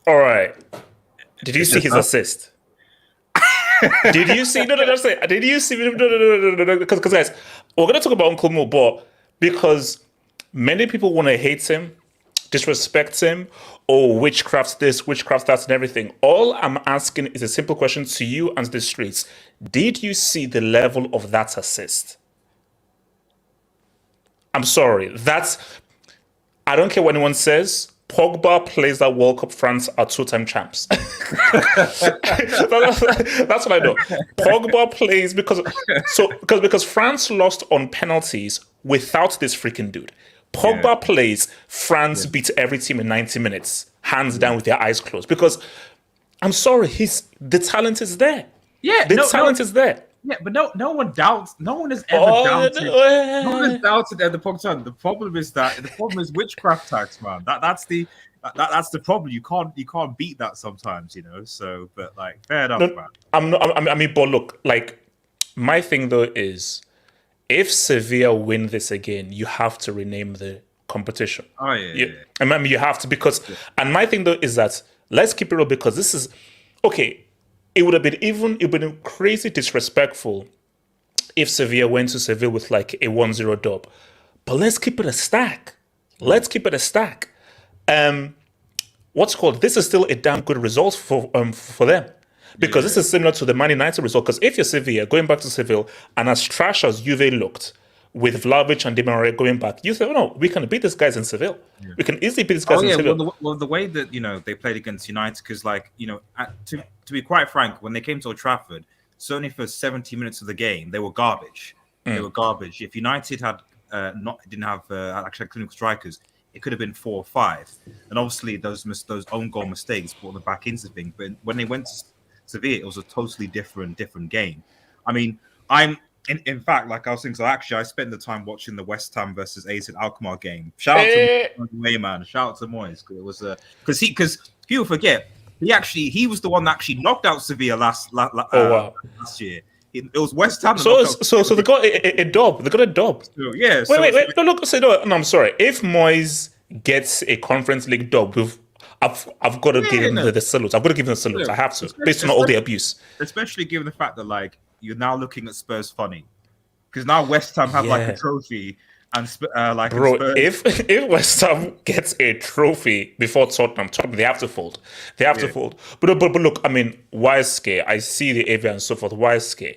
All right. Did you see his assist? Did you see? No. Did you see? No. Because guys, we're gonna talk about Uncle Mo, but because many people want to hate him, disrespect him, or witchcraft this, witchcraft that, and everything. All I'm asking is a simple question to you and to the streets: did you see the level of that assist? I'm sorry. I don't care what anyone says. Pogba plays that World Cup. France are two-time champs. That's what I know. Pogba plays because France lost on penalties without this freaking dude. Pogba plays, France beats every team in 90 minutes, hands down with their eyes closed. Because I'm sorry, the talent is there. Yeah, the talent is there. Yeah, but no one doubts. No one has ever doubted. No one has doubted at the Pogba. The problem is witchcraft tax, man. That's the problem. You can't beat that sometimes, you know. So, but like, fair enough, man. I mean, but look, like, my thing though is, if Sevilla win this again, you have to rename the competition. Oh yeah. I mean, you have to because. Yeah. And my thing though is that let's keep it real because this is okay. It would have been crazy disrespectful if Sevilla went to Seville with like a 1-0 dub. But let's keep it a stack. Let's keep it a stack. What's called? This is still a damn good result for them. Because this is similar to the Man United result. Because if you're Sevilla, going back to Seville, and as trash as Juve looked, with Vlahovic and Di Maria going back, you say, oh no, we can beat these guys in Seville. Yeah. We can easily beat these guys in Seville. Well, the way that, they played against United, because to be quite frank, when they came to Old Trafford, certainly for 70 minutes of the game, they were garbage. They were garbage. If United didn't have clinical strikers, it could have been 4 or 5. And obviously those own goal mistakes brought them back into things. But when they went to Sevilla, it was a totally different game. I mean, in fact, like I was saying, so actually I spent the time watching the West Ham versus AZ Alkmaar game. Shout out to Moyes, man. Shout out to Moyes. It was because people forget he was the one that actually knocked out Sevilla last year. It was West Ham. So they got a dub. They got a dub. So, yeah. Wait. No, look. No, I'm sorry. If Moyes gets a Conference League dub, I've got to give him the salute. I've got to give him the salute. I have to, based on all the abuse. Especially given the fact that you're now looking at Spurs funny, because now West Ham have a trophy and bro. If West Ham gets a trophy before Tottenham, they have to fold. They have to fold. But look, I mean, Weisske, I see the AV and so forth. Weisske,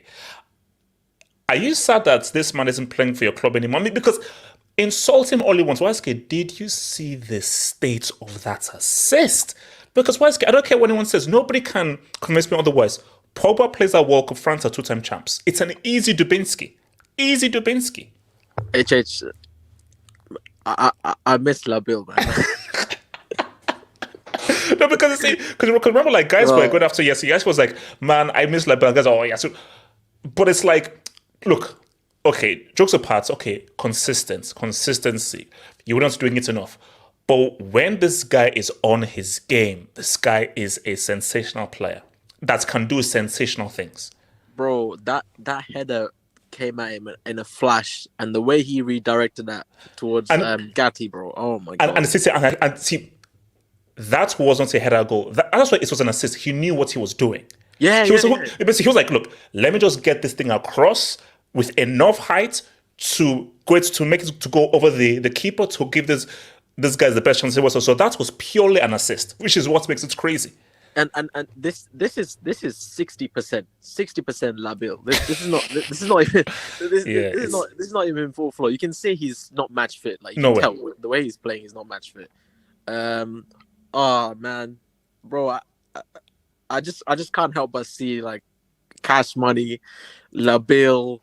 are you sad that this man isn't playing for your club anymore? I mean, because insult him all he wants. Weisske, did you see the state of that assist? Because Weisske, I don't care what anyone says. Nobody can convince me otherwise. Pogba plays at World Cup. France are two-time champs. It's an easy Dubinsky. Easy Dubinsky. HH, I miss Labille, man. No, because remember, guys were going after Guys was like, man, I miss Labille. Guys, oh yeah. But it's like look, okay, jokes apart, okay, consistency. You're not doing it enough. But when this guy is on his game, this guy is a sensational player that can do sensational things. Bro, that header came at him in a flash, and the way he redirected that towards Gatti, bro. Oh my god! And see, that wasn't a header goal. That's why it was an assist. He knew what he was doing. Yeah, he was like, look, let me just get this thing across with enough height to make it to go over the keeper to give this guys the best chance. So that was purely an assist, which is what makes it crazy. And this is 60% Labil. This is not even full flow. You can say he's not match fit. Like you can tell the way he's playing, he's not match fit. Oh man, bro, I just can't help but see like Cash Money, Labil.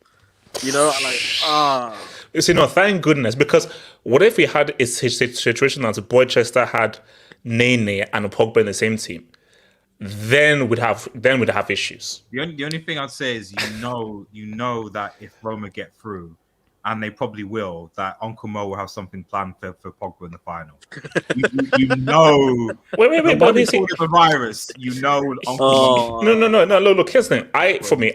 You know, like You see, no, thank goodness, because what if we had a situation that Boychester had Nene and Pogba in the same team? Then we'd have issues. The only thing I'd say is you know that if Roma get through, and they probably will, that Uncle Mo will have something planned for Pogba in the final. you know. Wait, but the virus. You know, Uncle Mo. No. Look, here's the thing.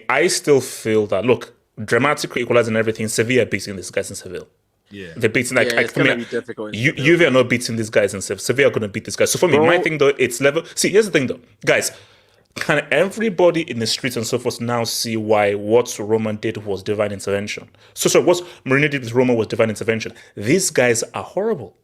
I still feel that. Look, dramatically equalizing everything. Sevilla beating these guys in Seville. Yeah, they're beating it's gonna be difficult. Juve are not beating these guys in Seville. Sevilla are going to beat these guys. So for me, my thing though, it's level. See, here's the thing though, guys. Can everybody in the streets and so forth now see why what Roma did was divine intervention? So what Mourinho did with Roma was divine intervention. These guys are horrible.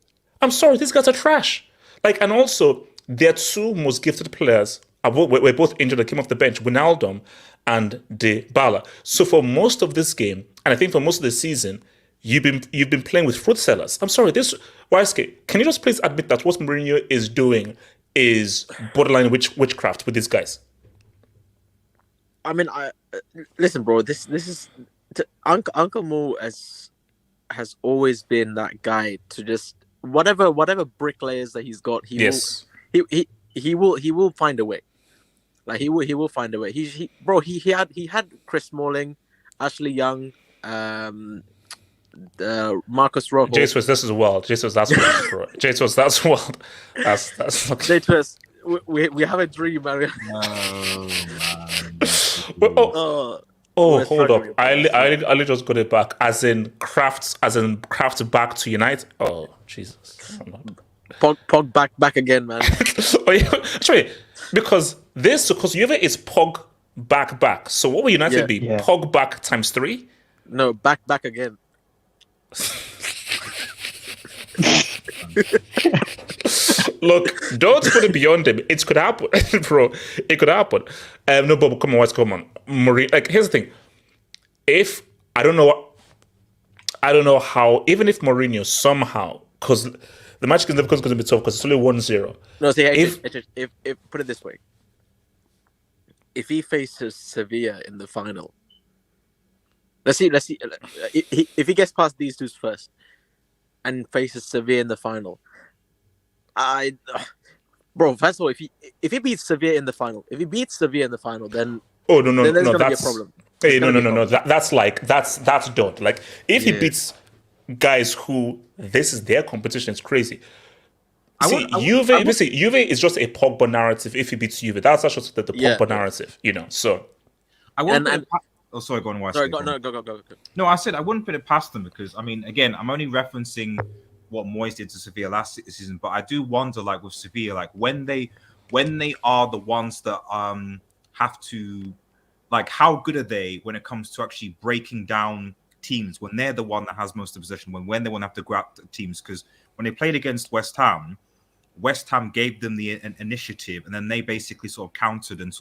I'm sorry, these guys are trash. Like, and also their two most gifted players were both injured. They came off the bench, Ronaldo and Dybala. So for most of this game, and I think for most of the season, you've been playing with fruit sellers. I'm sorry, this YSK, can you just please admit that what Mourinho is doing is borderline witchcraft with these guys? I mean, listen, bro. This is Uncle Mo has always been that guy to just whatever bricklayers that he's got. He will find a way. Like he will find a way. He had Chris Smalling, Ashley Young, Marcus Rojo. Jesus, this is wild. Jesus, that's wild, bro. Jesus, that's wild. That's not... Jesus, we have a dream, man. Hold up. I just got it back. As in Kraft back to United. Oh, Jesus. Pog back again, man. Actually, because Juve is Pog back. So what will United be? Yeah. Pog back times 3? No, back again. Look, don't put it beyond him. It could happen, bro. It could happen. No, but come on. Mourinho, like, here's the thing. If I don't know how. Even if Mourinho somehow, because the match is going to be tough because it's only 1-0. No, see, if put it this way, if he faces Sevilla in the final, let's see. If he gets past these two first and faces Sevilla in the final, bro. First of all, if he beats Sevilla in the final, then then there's gonna be a problem. Hey, no. That's done. Like if he beats guys who this is their competition, it's crazy. Juve is just a Pogba narrative. If he beats Juve, that's just the Pogba narrative, you know. So I won't. Sorry, go on. Sorry, go. No, I said I wouldn't put it past them because I mean, again, I'm only referencing what Moyes did to Sevilla last season, but I do wonder, like with Sevilla, like when they are the ones that have to, like, how good are they when it comes to actually breaking down teams when they're the one that has most of the possession, when they want to have to grab teams? Because when they played against West Ham gave them the initiative, and then they basically sort of countered and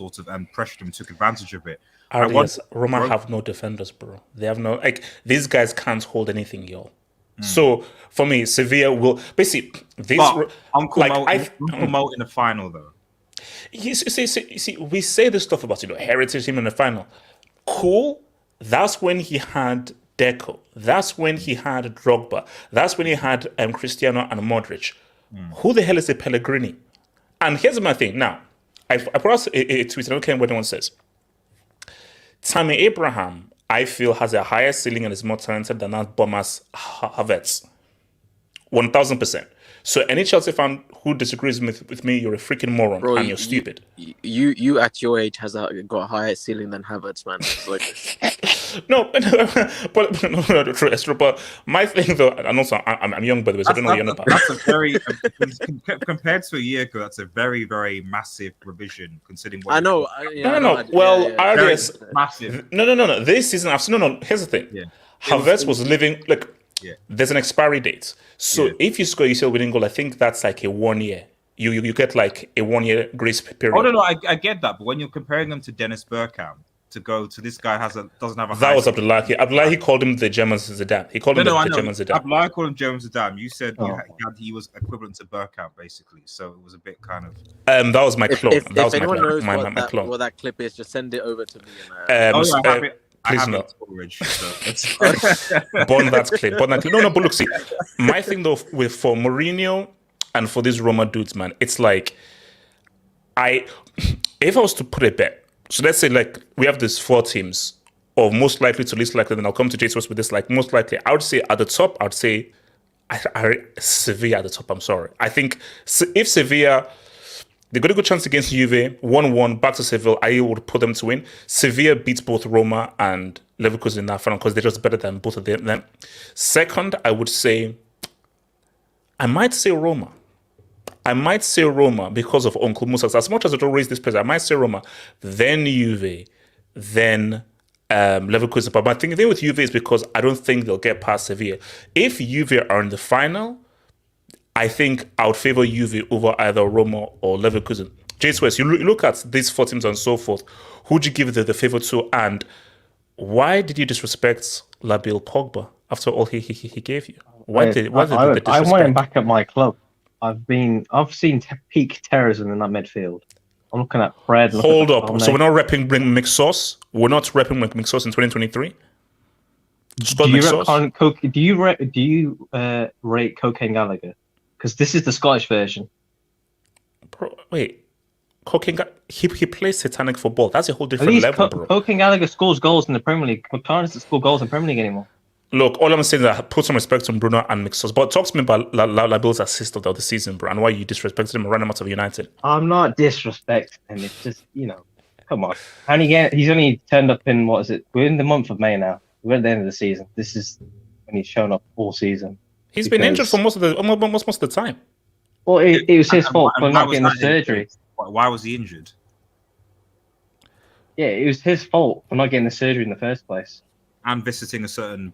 pressured them and took advantage of it. Roma have no defenders, bro. They have no, like, these guys can't hold anything, yo. So for me, Sevilla will basically Uncle Mo in the final though. You see, we say this stuff about heritage team in the final. Cool. That's when he had Deco. That's when he had Drogba. That's when he had Cristiano and Modric. Who the hell is a Pellegrini? And here's my thing. Now, I put out a tweet. I don't care what anyone says. Tammy Abraham I feel has a higher ceiling and is more talented than that Bomas Havertz. 1000%. So any Chelsea fan who disagrees with me, you're a freaking moron, Bro, and you're stupid. You at your age got a higher ceiling than Havertz, man. It's like... No, but true. But my thing though, and also I'm young by the way, so I don't know what you're on about. That's a very compared to a year ago. That's a very, very massive revision considering. What I know. Massive. No. This season, I've seen. No. Here's the thing. Yeah. Havertz was living like. Yeah. There's an expiry date. So if you score a UCL winning goal, I think that's like a 1 year. You get like a 1 year grace period. Oh no, I get that, but when you're comparing them to Dennis Bergkamp, to go to this guy doesn't have a. That was Abdullahi. Abdullahi called him the German Zidane. He called him the German Zidane. Abdullahi called him German Zidane. You said he was equivalent to Bergkamp basically, so it was a bit kind of. That was my clone. That was anyone knows my clone. what that clip is, just send it over to me. I please have no. Storage, so Burn that clip. No, but look, see, my thing though for Mourinho and for these Roma dudes, man, it's like if I was to put a bet, so let's say like we have these 4 teams, or most likely to least likely, then I'll come to JTS with this. Like most likely, I would say at the top, I would say Sevilla at the top. I'm sorry. I think if Sevilla. They got a good chance against Juve, 1-1, back to Seville. I would put them to win. Sevilla beats both Roma and Leverkusen in that final because they're just better than both of them. Second, I might say Roma. I might say Roma because of Uncle Musa. As much as I don't raise this pressure, I might say Roma, then Juve, then Leverkusen. But my thing with Juve is because I don't think they'll get past Sevilla. If Juve are in the final, I think I would favor Juve over either Roma or Leverkusen. Jace West, you look at these 4 teams and so forth. Who'd you give the favor to, and why did you disrespect Labil Pogba after all he gave you? Why did the disrespect? I want him back at my club. I've seen peak terrorism in that midfield. I'm looking at Fred. Hold up. So we're not repping mixed sauce. We're not repping mixed sauce in 2023. Do you rate Cocaine Gallagher? Because this is the Scottish version. Bro, wait. Cocaine he plays satanic football. That's a whole different level, bro. Cocaine Gallagher scores goals in the Premier League. McLaren doesn't score goals in the Premier League anymore. Look, all I'm saying is that put some respect on Bruno and Mixos. But talk to me about Labil's assist of the season, bro, and why you disrespected him and ran him out of United. I'm not disrespecting him. It's just, come on. And he's only turned up in, we're in the month of May now. We're at the end of the season. This is when he's shown up all season. He's been injured for most of the time. Well, it was his fault for not getting the surgery. Why was he injured? Yeah, it was his fault for not getting the surgery in the first place. And visiting a certain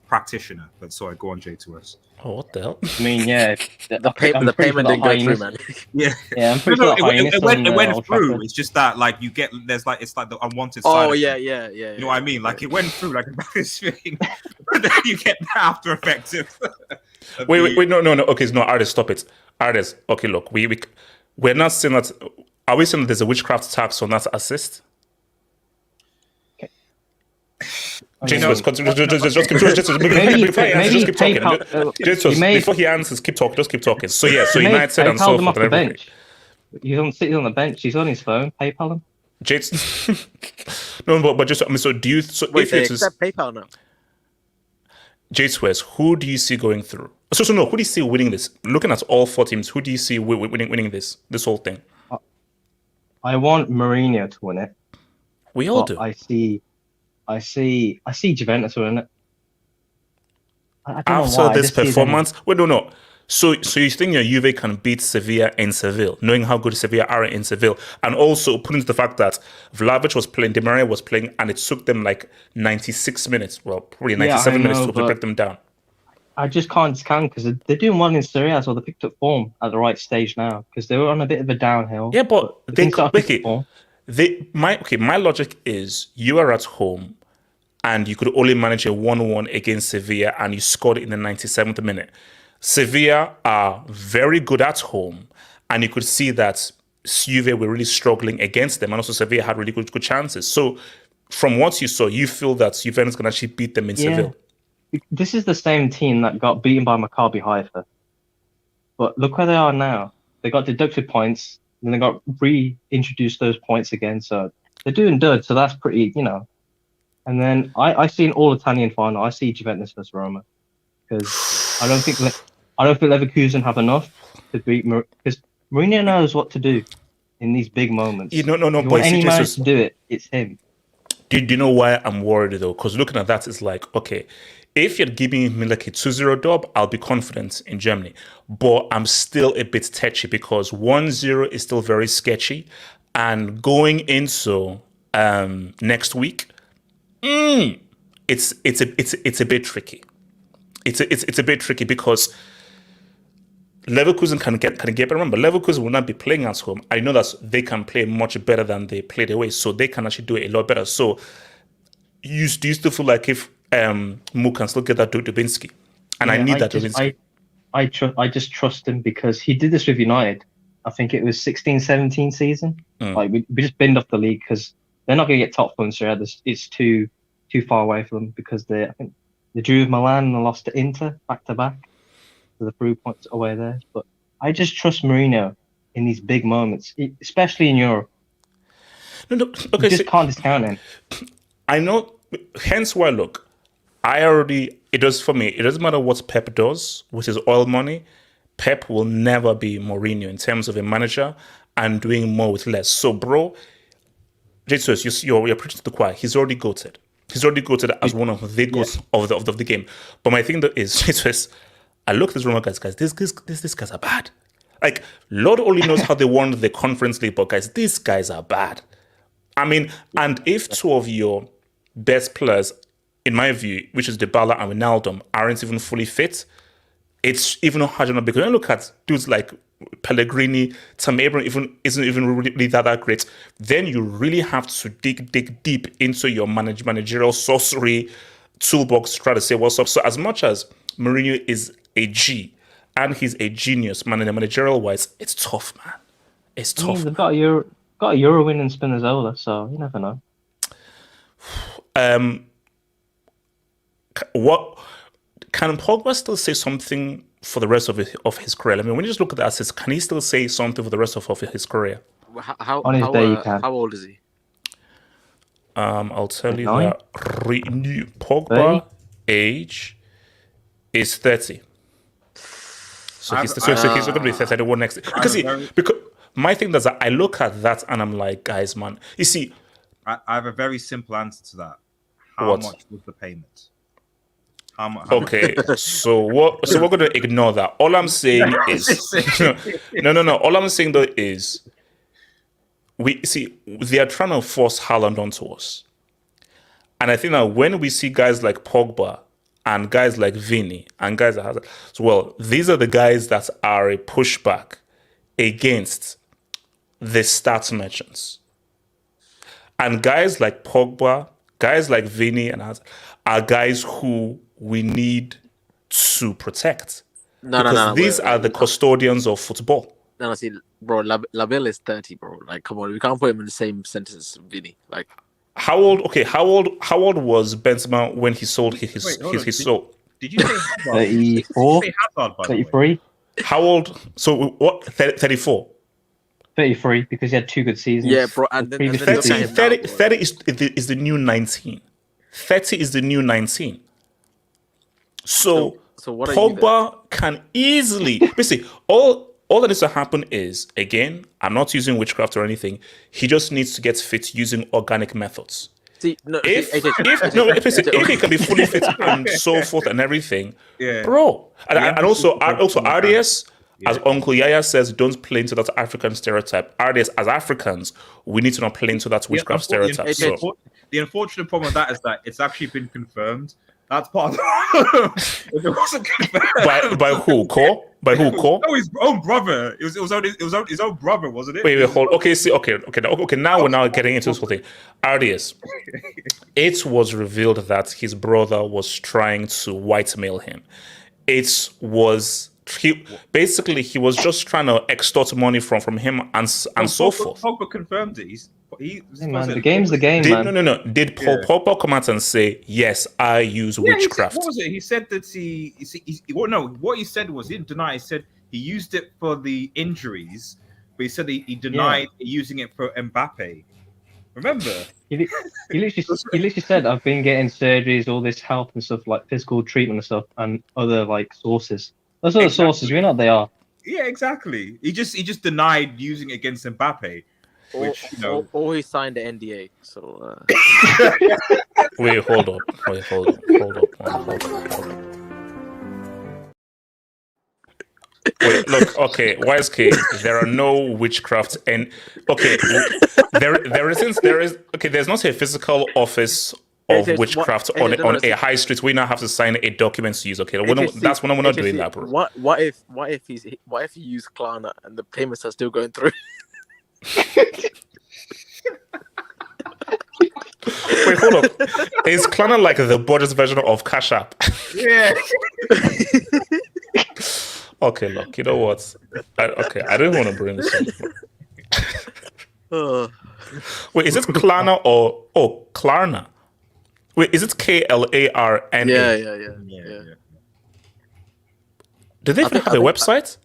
practitioner. But sorry, go on, J2S. Oh, what the hell? I mean, yeah, the payment didn't go through, man. Yeah, I'm pretty sure it went through. It's just that, like, it's like the unwanted side. Oh, yeah. You know what I mean? Like, it went through like a this thing, but then you get the after effects. Wait, no. Okay, no, artist, stop it. Artist, okay, look, we're not saying that. Are we saying that there's a witchcraft tax on that assist? Jesus, just keep talking. Before he answers, keep talking. Just keep talking. So yeah, so United and so forth. He's sitting on the bench. He's on his phone. PayPal him. No, but just so do you? So wait, if they accept PayPal now? J2S, who do you see going through? So no, who do you see winning this? Looking at all 4 teams, who do you see winning this whole thing? I want Mourinho to win it. We all do. I see Juventus winning it. After this performance, wait, no. So you think your Juve can beat Sevilla in Seville, knowing how good Sevilla are in Seville, and also putting to the fact that Vlahovic was playing, Di Maria was playing, and it took them like 96 minutes, well, probably 97 minutes to break them down. I just can't discount because they're doing well in Serie, so they picked up form at the right stage now because they were on a bit of a downhill. Yeah, but my logic is you are at home and you could only manage a 1-1 against Sevilla and you scored it in the 97th minute. Sevilla are very good at home, and you could see that Juve were really struggling against them, and also Sevilla had really good chances. So, from what you saw, you feel that Juventus can actually beat them in Seville. This is the same team that got beaten by Maccabi Haifa, but look where they are now. They got deducted points, and then they got reintroduced those points again. So they're doing good. So that's pretty, And then I see an all-Italian final. I see Juventus versus Roma because I don't think Leverkusen have enough to beat because Mourinho knows what to do in these big moments. No. If you But want any man to do it, it's him. Do you know why I'm worried though? Because looking at that, it's like, okay, if you're giving me like a 2-0 dub, I'll be confident in Germany. But I'm still a bit touchy because 1-0 is still very sketchy. And going into next week, it's a bit tricky. It's a bit tricky because Leverkusen can get. But remember, Leverkusen will not be playing at home. I know that they can play much better than they played away, so they can actually do it a lot better. So, do you still feel like if Mu can still get that Dubinsky, and I need that Dubinsky. I just trust him because he did this with United. I think it was 16-17 season. Like we just binned off the league because they're not going to get top four in Serie. It's too far away for them because I think they drew with Milan and they lost to Inter back to back. So the 3 points away there. But I just trust Mourinho in these big moments, especially in Europe. No, okay, you just can't discount him. I know. Hence why, look, it does for me. It doesn't matter what Pep does, which is oil money. Pep will never be Mourinho in terms of a manager and doing more with less. So, bro, Jesus, you're preaching to the choir. He's already goated. He's already goated as one of the goats of the game. But my thing though is, Jesus, I look at these Roma guys. These guys are bad. Like, Lord only knows how they won the Conference League, but guys, these guys are bad. I mean, and if two of your best players, in my view, which is Dybala and Ronaldo, aren't even fully fit, it's even harder because when you look at dudes like Pellegrini, Tam Abraham isn't even really that great. Then you really have to dig deep into your managerial sorcery toolbox to try to say what's up. So as much as Mourinho is a G and he's a genius managerial wise, it's tough, man. It's tough. They've got a Euro win in Spinazzola, so you never know. What can Pogba still say something for the rest of his career? I mean, when you just look at the assets, can he still say something for the rest of his career? How old is he? I'll tell you that Pogba 30? age is 30. So he's going to be 31 next year. Because my thing is that I look at that and I'm like, guys, man, you see, I have a very simple answer to that. How much was the payment? Okay, so we're going to ignore that. All I'm saying is no. All I'm saying though is they are trying to force Haaland onto us, and I think that when we see guys like Pogba and guys like Vini and guys that have, well, these are the guys that are a pushback against the stats merchants, and guys like Pogba, guys like Vini and others are guys who we need to protect. These are the custodians of football. No, see, bro, Labelle is 30, bro. Like, come on, we can't put him in the same sentence as Vinny. Like, how old was Benzema when he sold his soul? Did you say 34? 33? How old? So what? 34. 33 because he had 2 good seasons. Yeah, bro. And then 30 is the new 19. 30 is the new 19. So what Pogba can easily basically all that needs to happen is, again, I'm not using witchcraft or anything. He just needs to get fit using organic methods. See, no, if he can be fully fit and so forth and everything, bro. And also RDS, as Uncle Yaya says, don't play into that African stereotype. RDS, as Africans, we need to not play into that witchcraft stereotype. The unfortunate problem with that is that it's actually been confirmed. That's part of if it wasn't confirmed. By who? Core? By who? Core? No, his own brother. It was his own brother, wasn't it? Wait, hold. Okay, see, okay. Now we're getting into this whole thing. RDS. It was revealed that his brother was trying to whitemail him. He was just trying to extort money from him and so forth. Pogba confirmed it. The game's the game, man. No. Did Pogba come out and say, yes, I use witchcraft? What was it? He said that what he said was, he didn't deny. He said he used it for the injuries, but he said he denied using it for Mbappe. Remember? He literally said, "I've been getting surgeries, all this help and stuff, like physical treatment and stuff, and other like sources. Those other sources, we know what they are." Yeah, exactly. He just denied using it against Mbappe, which or he signed the NDA. So Wait, hold up. Hold up. Wait, look, okay, YSK, there are no witchcrafts and okay, there's not a physical office of witchcraft on a high street. We now have to sign a document to use. Okay, that's when we're not doing that, bro. What if he used Klarna and the payments are still going through? Wait, hold up. Is Klarna like the Borders version of Cash App? Yeah. Okay, look, you know what? I don't want to bring this up. Wait, is it Klarna or Klarna? Wait, is it Klarna? Yeah. Do they even have a website?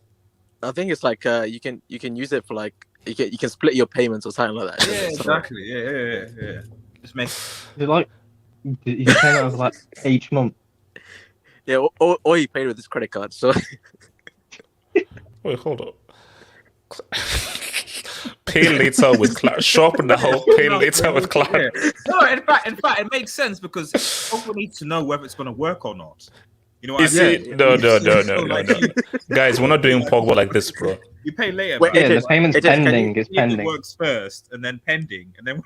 I think it's like you can use it for like you can split your payments or something like that. Yeah, exactly. Yeah. Just make it like you pay it like each month. Yeah, or he paid with his credit card. So wait, hold up. Pay later with shop now. Pay later with Clark. Yeah. No, in fact, it makes sense because people need to know whether it's going to work or not. You know what I mean? No. Guys, we're not doing Pogba like this, bro. You pay later. Wait, the payment's pending. It's pending. It works first, and then pending, and then.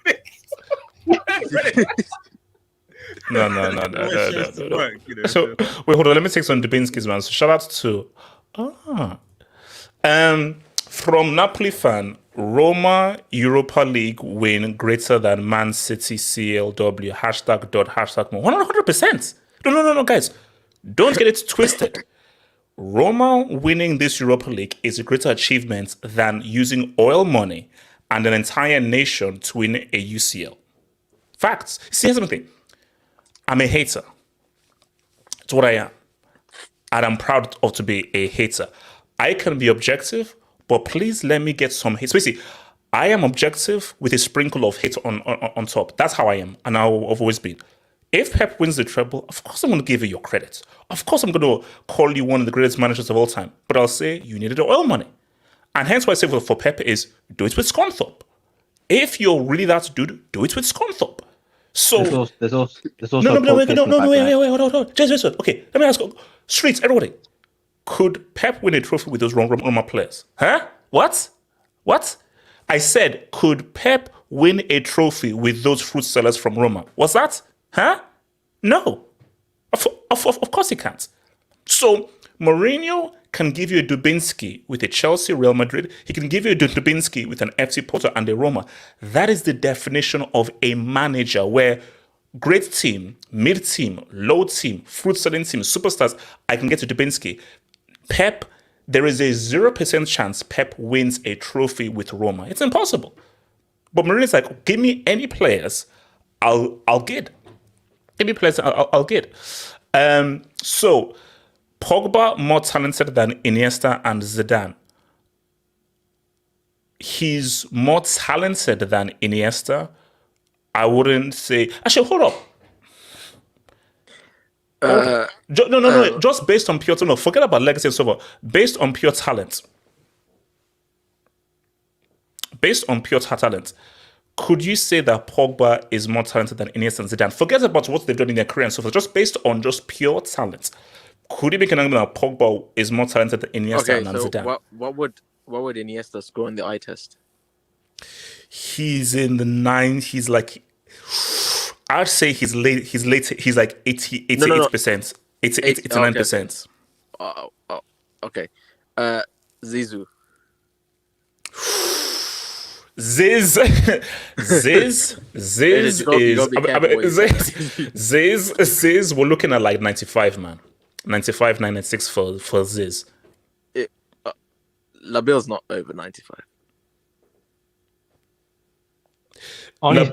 No. So wait, hold on. Let me take some Dubinsky's, man. So shout out to from Napoli fan, Roma Europa League win greater than Man City CLW. #. 100%. No, guys. Don't get it twisted. Roma winning this Europa League is a greater achievement than using oil money and an entire nation to win a UCL. Facts. See, here's something. I'm a hater. It's what I am. And I'm proud of to be a hater. I can be objective, but please let me get some hate. So basically, I am objective with a sprinkle of hate on top. That's how I am, and I've always been. If Pep wins the treble, of course I'm going to give you your credit. Of course I'm going to call you one of the greatest managers of all time. But I'll say you needed the oil money. And hence why I say for Pep is do it with Scunthorpe. If you're really that dude, do it with Scunthorpe. So there's also no, wait. Just okay, let me ask Streets, everybody. Could Pep win a trophy with those Roma players? Huh? What? I said, could Pep win a trophy with those fruit sellers from Roma? What's that? Huh? No. Of course he can't. So Mourinho can give you a Dubinsky with a Chelsea, Real Madrid. He can give you a Dubinsky with an FC Porto and a Roma. That is the definition of a manager where great team, mid team, low team, fruit selling team, superstars, I can get to Dubinsky. Pep, there is a 0% chance Pep wins a trophy with Roma. It's impossible. But Mourinho's like, give me any players, I'll get. Give me players, I'll get. So Pogba more talented than Iniesta and Zidane. He's more talented than Iniesta. I wouldn't say. Actually, hold up. No. Just based on pure talent. Forget about legacy and so forth. Based on pure talent. Could you say that Pogba is more talented than Iniesta and Zidane? Forget about what they've done in their career and so forth. Just based on just pure talent. Could you make an argument that Pogba is more talented than Iniesta and Zidane? What would Iniesta score in the eye test? He's in the 9. He's like, I'd say he's late. He's like 88%. 89%. Okay. Zizou. Ziz we're looking at like 95, man. 95, 96 for Ziz. Labille's not over 95. No.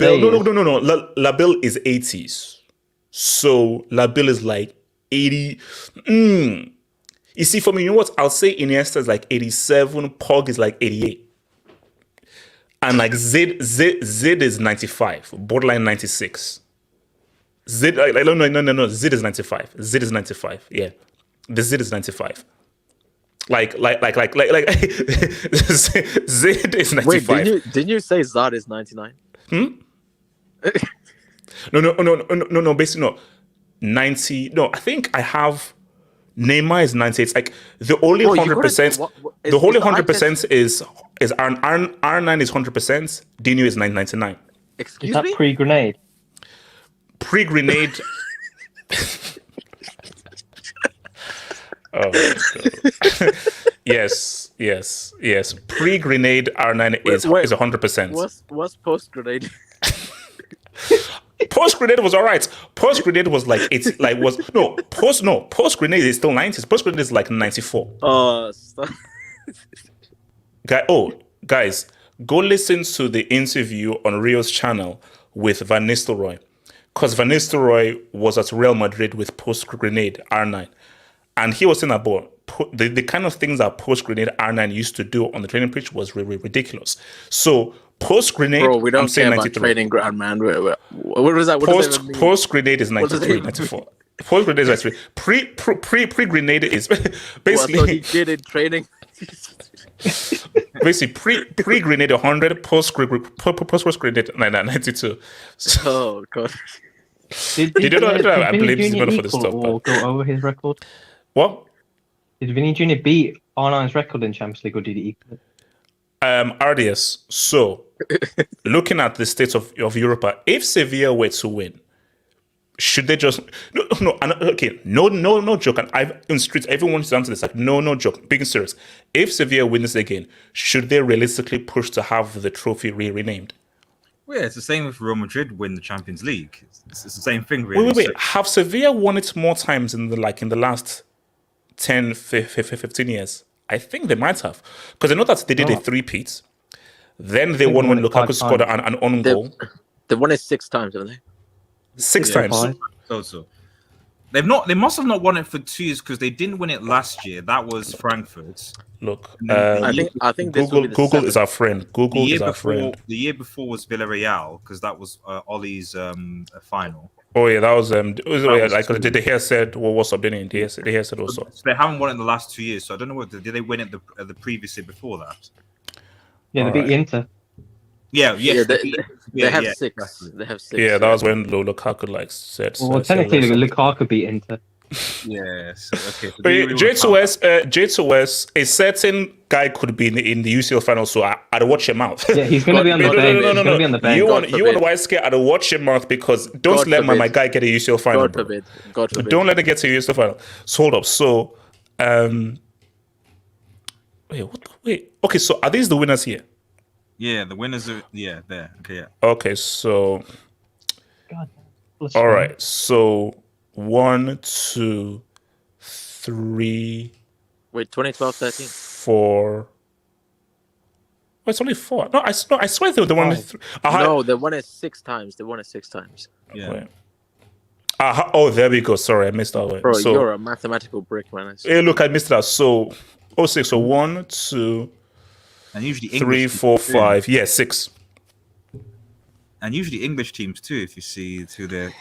Labille is 80s. So Labille is like 80. You see, for me, you know what? I'll say Iniesta is like 87. Pog is like 88. And like Z is 95, borderline 96. Z, no. Z is 95. Z is 95. Yeah, the Z is 95. Like Z is 95. Wait, didn't you say Zad is 99? No. Basically, no. 90. No, I think I have. Neymar is 98. It's like the only 100%. The only 100% is R9 is 100%. Dino is 999. Excuse Is that me? pre-grenade? Pre-grenade. Oh my god. Yes. Pre-grenade R9 is 100%. What's post-grenade? Post grenade was alright. Post grenade was like post grenade is still 90s. Post grenade is like 94. Stop. Guys, go listen to the interview on Rio's channel with Van Nistelrooy, because Van Nistelrooy was at Real Madrid with post grenade R9, and he was saying about the kind of things that post grenade R9 used to do on the training pitch was really ridiculous. So post grenade, Bro, we don't I'm saying care about 93. training ground, man. What is that? Post grenade is 93, 94. Post grenade is 93. Pre grenade is basically. So he did in training. Basically, pre grenade 100, post grenade 92. So, Oh god. Did you know? I Vinny believe he's Jr. better for the equal stuff. or go over his record? What? Did Vinny Jr. beat R9's record in Champions League, or did he equal it? RDS. So, looking at the state of Europa, if Sevilla were to win, should they just no joke? And I've in streets, everyone should answer this like no joke, being serious. If Sevilla wins again, should they realistically push to have the trophy renamed? Well, yeah, it's the same if Real Madrid win the Champions League. It's the same thing, really. Wait. Have Sevilla won it more times in the last 10, 15 years? I think they might have, because I know that they did a three-peat. Then they won when Lukaku scored an own goal. They won it 6 times, haven't they? 6 times. So they must have not won it for 2 years, because they didn't win it last year. That was Frankfurt's. Look, I think this will be the Google 7th. is our friend. Google is our friend. The year before was Villarreal, because that was Ollie's final. Oh yeah, that was the hair said, well, what's up, didn't he? The hair said also. So they haven't won it in the last 2 years. So I don't know what did they win it the previous year before that? Yeah, they beat Inter. Yeah, they have 6. Exactly. They have 6. Yeah, that was when Lukaku said. Well, technically, Lukaku beat Inter. Yes. Okay. So J2S, a certain guy could be in the UCL final, so I'd watch your mouth. Yeah, he's going to be on the bench. He's going to be on the bench. You want the white scare? I'd watch your mouth, because don't let my guy get a UCL final. God forbid. Don't let him get to a UCL final. So hold up. So, wait. Okay, so are these the winners here? Yeah, the winners are there. Okay, yeah. Okay, so God, all right. So 1, 2, 3. Wait, 2012, 13. 4. Oh, it's only 4. No, I swear they were the one. No, they won it 6 times. Yeah. Wait. Oh, there we go. Sorry, I missed that one. Bro, So, you're a mathematical brick, man. hey, look, I missed that. So, 06. So 1, 2, And usually 3, 4, 5. Yeah, 6. And usually English teams too, if you see to the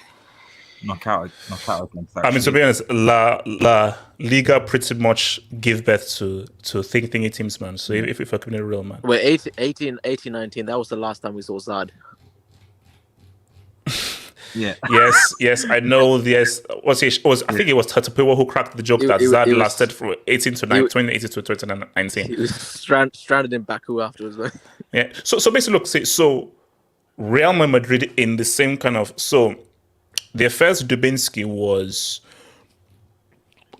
knockout against that. I mean, to be honest, La Liga pretty much give birth to thingy teams, man. So if I can be real, man. Well, 18, 19, that was the last time we saw Zad. Yeah. Yes, I know. Yes, I think it was Tatapewa who cracked the joke that Zad lasted from 2018 to 2019. He was stranded in Baku afterwards, man. Yeah. So basically, look, so Real Madrid in the same kind of their first Dubinsky was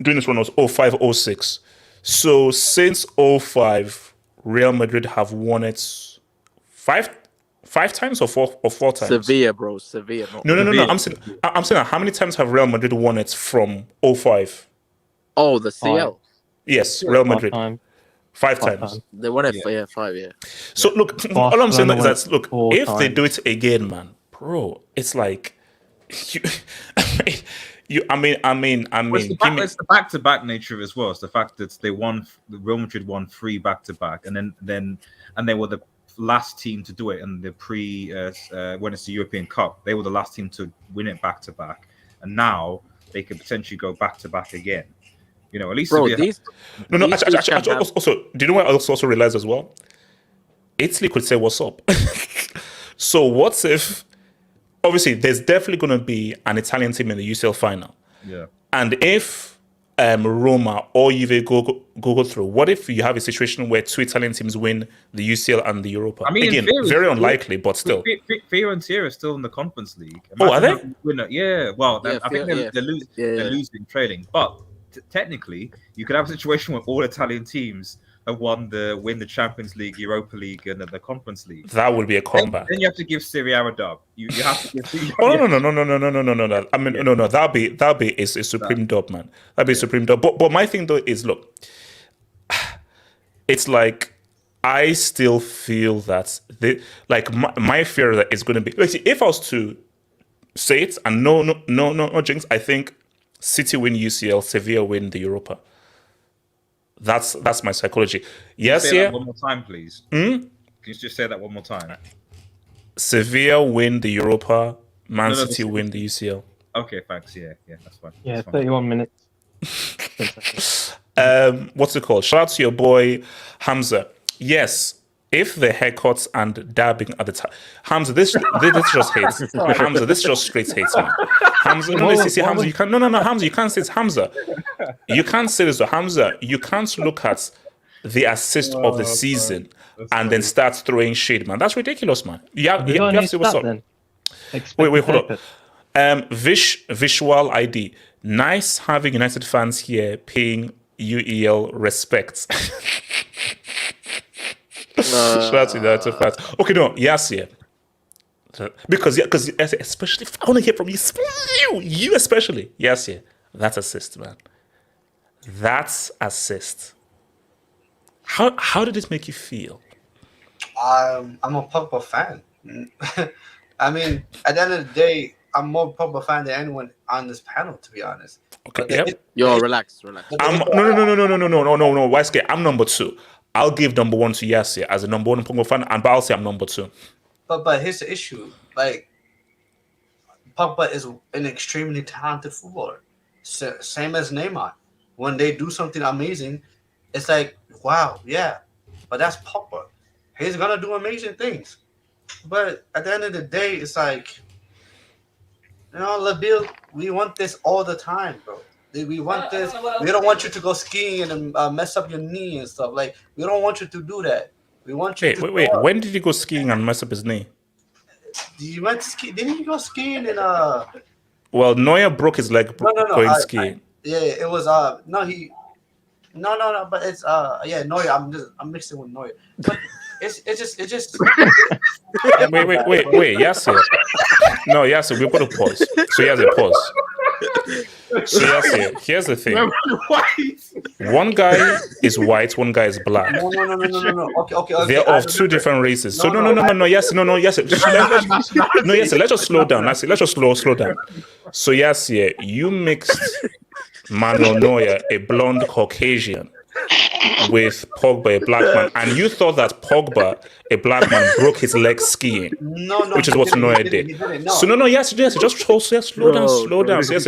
doing this one was 05-06. So since 05, Real Madrid have won it five times or four times. Sevilla, bro. Sevilla. No. I'm saying how many times have Real Madrid won it from 05? Oh, the CL. Yes, Real Madrid. 5 times. They won it for 5, yeah. So look, all I'm saying is that if they do it again, man, bro, it's like I mean, it's the back-to-back nature as well. It's the fact that Real Madrid won 3 back-to-back, and they were the last team to do it in the when it's the European Cup. They were the last team to win it back to back, and now they could potentially go back to back again. You know, at least Bro, Sevilla actually, also, do you know what I also realized as well? Italy could say, "What's up?" So what if? Obviously, there's definitely going to be an Italian team in the UCL final. Yeah. And if Roma or Juve go through, what if you have a situation where 2 Italian teams win the UCL and the Europa? I mean, again, theory, very unlikely, but still. Fiorentina is still in the Conference League. Are they? Yeah. Well, Yeah, I think they're losing trading, but technically, you could have a situation where all Italian teams have win the Champions League, Europa League, and the Conference League. That would be a comeback. Then you have to give Serie A a dub. You have to give. No. I mean, no. That'll be a supreme dub, man. That'd be a supreme dub. But my thing though is, look, it's like I still feel that my fear that it's going to be. Like, if I was to say it, and no jinx, I think City win UCL, Sevilla win the Europa. That's my psychology. Yes, that one more time, please. Can you just say that one more time? Sevilla win the Europa, Man City win the UCL. Okay, thanks. Yeah, that's fine. Yeah, that's fine. 31 minutes. What's it called? Shout out to your boy Hamza. Yes, if the haircuts and dabbing at the time, Hamza, this just hates. Hamza, this just straight hates, man. Hamza, Hamza, you can't. No, Hamza, you can't say it's Hamza. You can't say this, Hamza. You can't look at the assist of the season and then start throwing shade, man. That's ridiculous, man. You have to say what's up. Then. Wait, hold up. Visual ID. Nice having United fans here paying UEL respects. Shout out to United fans. Okay, no, yes, yeah. Because especially, I want to hear from you especially. Yes, yeah. That's assist, man. That's assist. How did it make you feel? I'm a Pogba fan. I mean, at the end of the day, I'm more Pogba fan than anyone on this panel, to be honest. Okay, yep. Yo, relax. No. YSK, I'm number 2. I'll give number 1 to Yasir as a number 1 Pogba fan, and I'll say I'm number 2. But here's the issue: like, Pogba is an extremely talented footballer, same as Neymar. When they do something amazing, it's like, wow, yeah. But that's Pogba. He's gonna do amazing things. But at the end of the day, it's like, Labille, we want this all the time, bro. We want this. We don't want you to go skiing and mess up your knee and stuff. Like, we don't want you to do that. We want you to. Wait. When did he go skiing and mess up his knee? You went ski? Didn't he go skiing in Well, Neuer broke his leg going skiing. It was No, but it's Neuer. I'm mixing with Neuer. But it's just Wait, Yasir. No, Yasir, we've got to pause. So he has a pause. So Yasir, here's the thing. One guy is white, one guy is black. No. Okay. They're of 2 different races. So no, Yasir, let's just slow down. Let's just slow down. So Yasir, you mixed Manuel Neuer, a blonde Caucasian, with Pogba, a black man, and you thought that Pogba, a black man, broke his leg skiing, which is what Neuer did. So yes, just slow down. So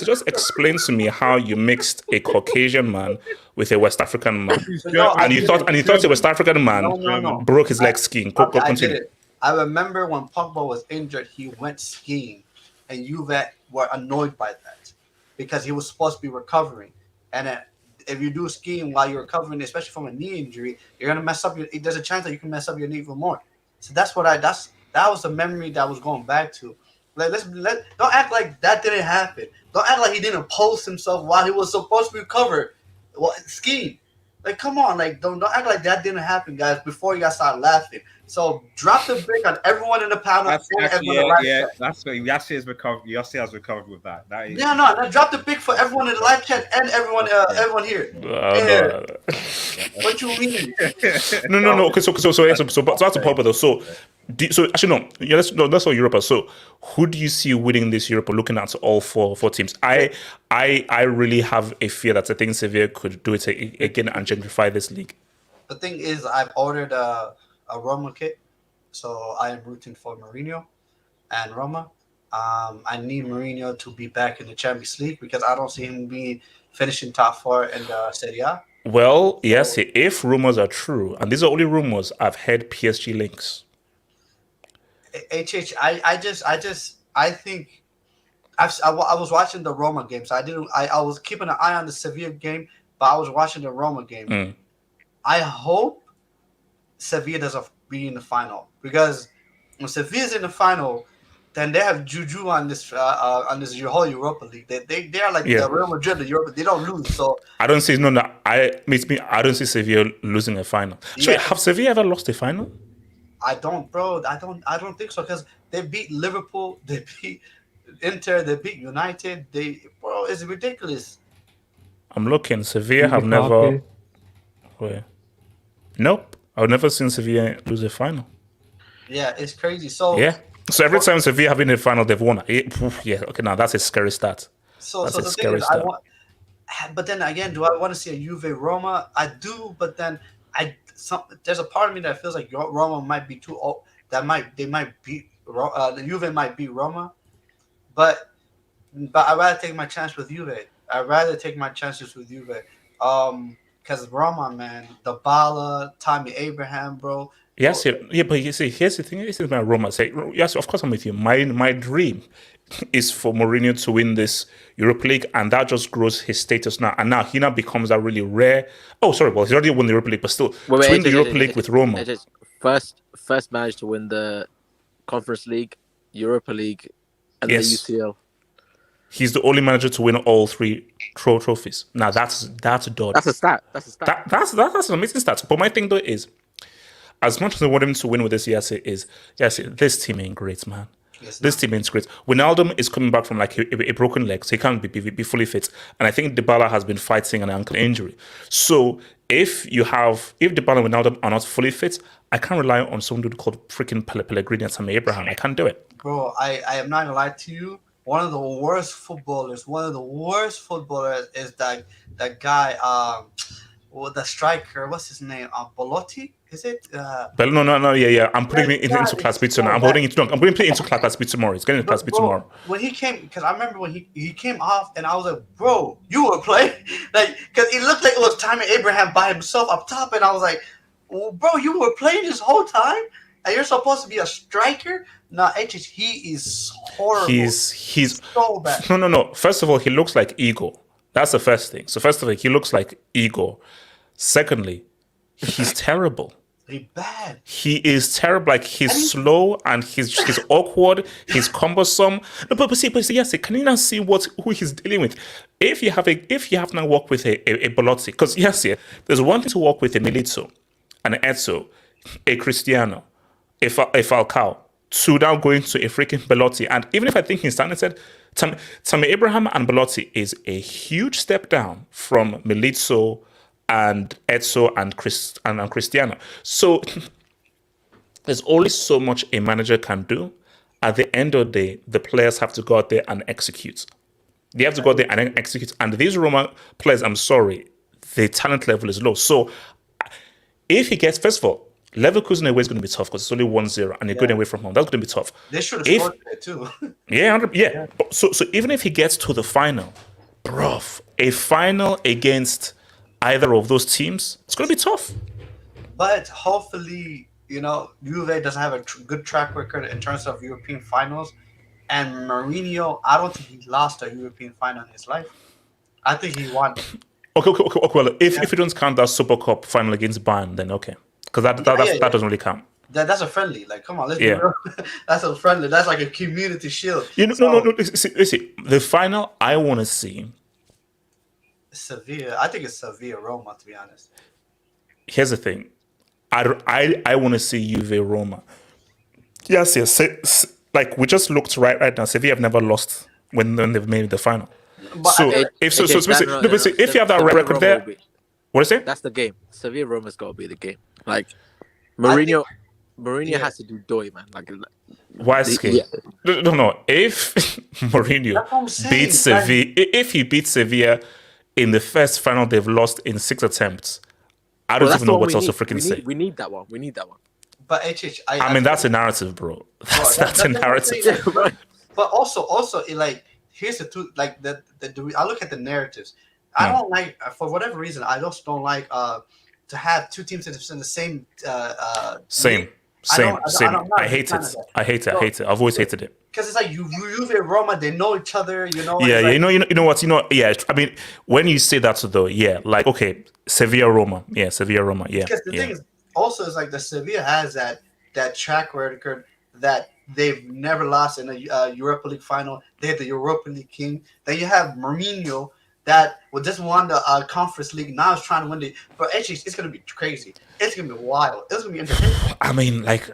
just explain to me how you mixed a Caucasian man with a West African man, and you thought a West African man broke his leg skiing. Continue. I remember when Pogba was injured, he went skiing, and Juve were annoyed by that because he was supposed to be recovering. And if you do skiing while you're recovering, especially from a knee injury, you're gonna mess up there's a chance that you can mess up your knee even more. So that was the memory that I was going back to. Like, don't act like that didn't happen. Don't act like he didn't post himself while he was supposed to recover. Skiing. Like, come on, like don't act like that didn't happen, guys, before you guys start laughing. So drop the brick on everyone in the panel. That's what Yassi has recovered. Yassi has recovered with that. Drop the brick for everyone in the live chat and everyone here. What you mean? No. Okay, so that's a problem though. So actually no. Yeah, let's go Europa. So who do you see winning this Europa? Looking at all four teams, I really have a fear that I think Sevilla could do it again and gentrify this league. the thing is, I've ordered a Roma kit, so I am rooting for Mourinho and Roma. I need Mourinho to be back in the Champions League because I don't see him being finishing top 4 in the Serie A. Well, yes, if rumors are true, and these are only rumors, I've heard PSG links. I think I was watching the Roma game, so I was keeping an eye on the Sevilla game, but I was watching the Roma game. I hope Sevilla doesn't be in the final, because when Sevilla's in the final, then they have juju on this whole Europa League. They are like the Real Madrid of Europe. They don't lose. So I don't see I don't see Sevilla losing a final. So have Sevilla ever lost a final? I don't think so, because they beat Liverpool, they beat Inter, they beat United. It's ridiculous. I'm looking. Sevilla have never. Nope, I've never seen Sevilla lose a final. Yeah, it's crazy. So so every time Sevilla have been in the final, they've won. Okay, now that's a scary stat. That's a scary stat. But then again, do I want to see a Juve Roma? I do, but then there's a part of me that feels like Roma might be too old. They might beat the Juve might beat Roma, but I'd rather take my chance with Juve. I'd rather take my chances with Juve. Because Roma, man, Dybala, Tammy Abraham, bro. Yes, but you see, here's the thing. This is my Roma. Yes, of course I'm with you. My dream is for Mourinho to win this Europa League, and that just grows his status now. And now he becomes a really rare. Oh, sorry, well, he's already won the Europa League, but still to win the Europa League with Roma. First managed to win the Conference League, Europa League, and the UCL. He's the only manager to win all 3 trophies. Now that's a dud. That's a stat. That's an amazing stat. But my thing though is, as much as I want him to win with this, this team ain't great, man. This team ain't great. Ronaldo is coming back from like a broken leg, so he can't be fully fit. And I think Dybala has been fighting an ankle injury. So if Dybala and Ronaldo are not fully fit, I can't rely on some dude called freaking Pellegrini and Tammy Abraham. I can't do it. Bro, I am not gonna lie to you. One of the worst footballers is that guy, the striker. What's his name? Belotti? Is it? But no, yeah. I'm putting it into Class B tomorrow. I'm putting it into Class B tomorrow. It's getting into Class B tomorrow. When he came, because I remember when he came off, and I was like, bro, you were playing, like, because it looked like it was Tammy Abraham by himself up top, and I was like, well, bro, you were playing this whole time, and you're supposed to be a striker. No, he is horrible. He's so bad. No. First of all, he looks like Igor. That's the first thing. So first of all, he looks like Igor. Secondly, he's terrible. He's bad. He is terrible. Like he's slow and he's awkward. He's cumbersome. No, but see, can you now see who he's dealing with? If you have now worked with a Belotti, because there's one thing to work with a Milito, an Ezzo, a Cristiano, a Falcao, to now going to a freaking Belotti. And even if I think he's talented, Tammy Abraham and Belotti is a huge step down from Milito and Ezzo and Cristiano. So there's only so much a manager can do. At the end of the day, the players have to go out there and execute. They have to go out there and execute. And these Roma players, I'm sorry, the talent level is low. So if he gets, first of all, Leverkusen away is going to be tough because it's only 1-0 and you're going away from home. That's going to be tough. They should have scored it too. Yeah. So even if he gets to the final, a final against either of those teams, it's going to be tough. But hopefully, Juve doesn't have a good track record in terms of European finals. And Mourinho, I don't think he lost a European final in his life. I think he won. Okay. Well, if you don't count that Super Cup final against Bayern, then okay. Because that doesn't really count. That's a friendly. Like, come on, let's be real. That's a friendly. That's like a community shield. No. See, the final I want to see. Sevilla. I think it's Sevilla Roma, to be honest. Here's the thing. I want to see Juve Roma. Yes. Like we just looked right now. Sevilla have never lost when they've made the final. But if you have that record there, what is it? That's the game. Sevilla Roma's got to be the game. Like Mourinho has to do doy, man. Like why scale? No. If Mourinho beats Sevilla, if he beats Sevilla in the first final they've lost in 6 attempts, I don't even know what else to freaking say. We need that one. We need that one. But HH, I mean, that's a narrative, bro. That's a narrative. Right. But also, it, like, here's the two. Like I look at the narratives. I don't like, for whatever reason, I just don't like to have two teams in the same. Same. I hate it. I hate it. I've always hated it. Because it's like Juve and Roma, they know each other, you know. Yeah, like, you know what, yeah. I mean, when you say that though, yeah, like okay, Sevilla, Roma, yeah. Because the thing is, also, is like the Sevilla has that track record that they've never lost in a Europa League final. They had the Europa League king. Then you have Mourinho that just won the Conference League. Now is trying to win the. But actually, it's gonna be crazy. It's gonna be wild. It's gonna be entertaining. I mean, like,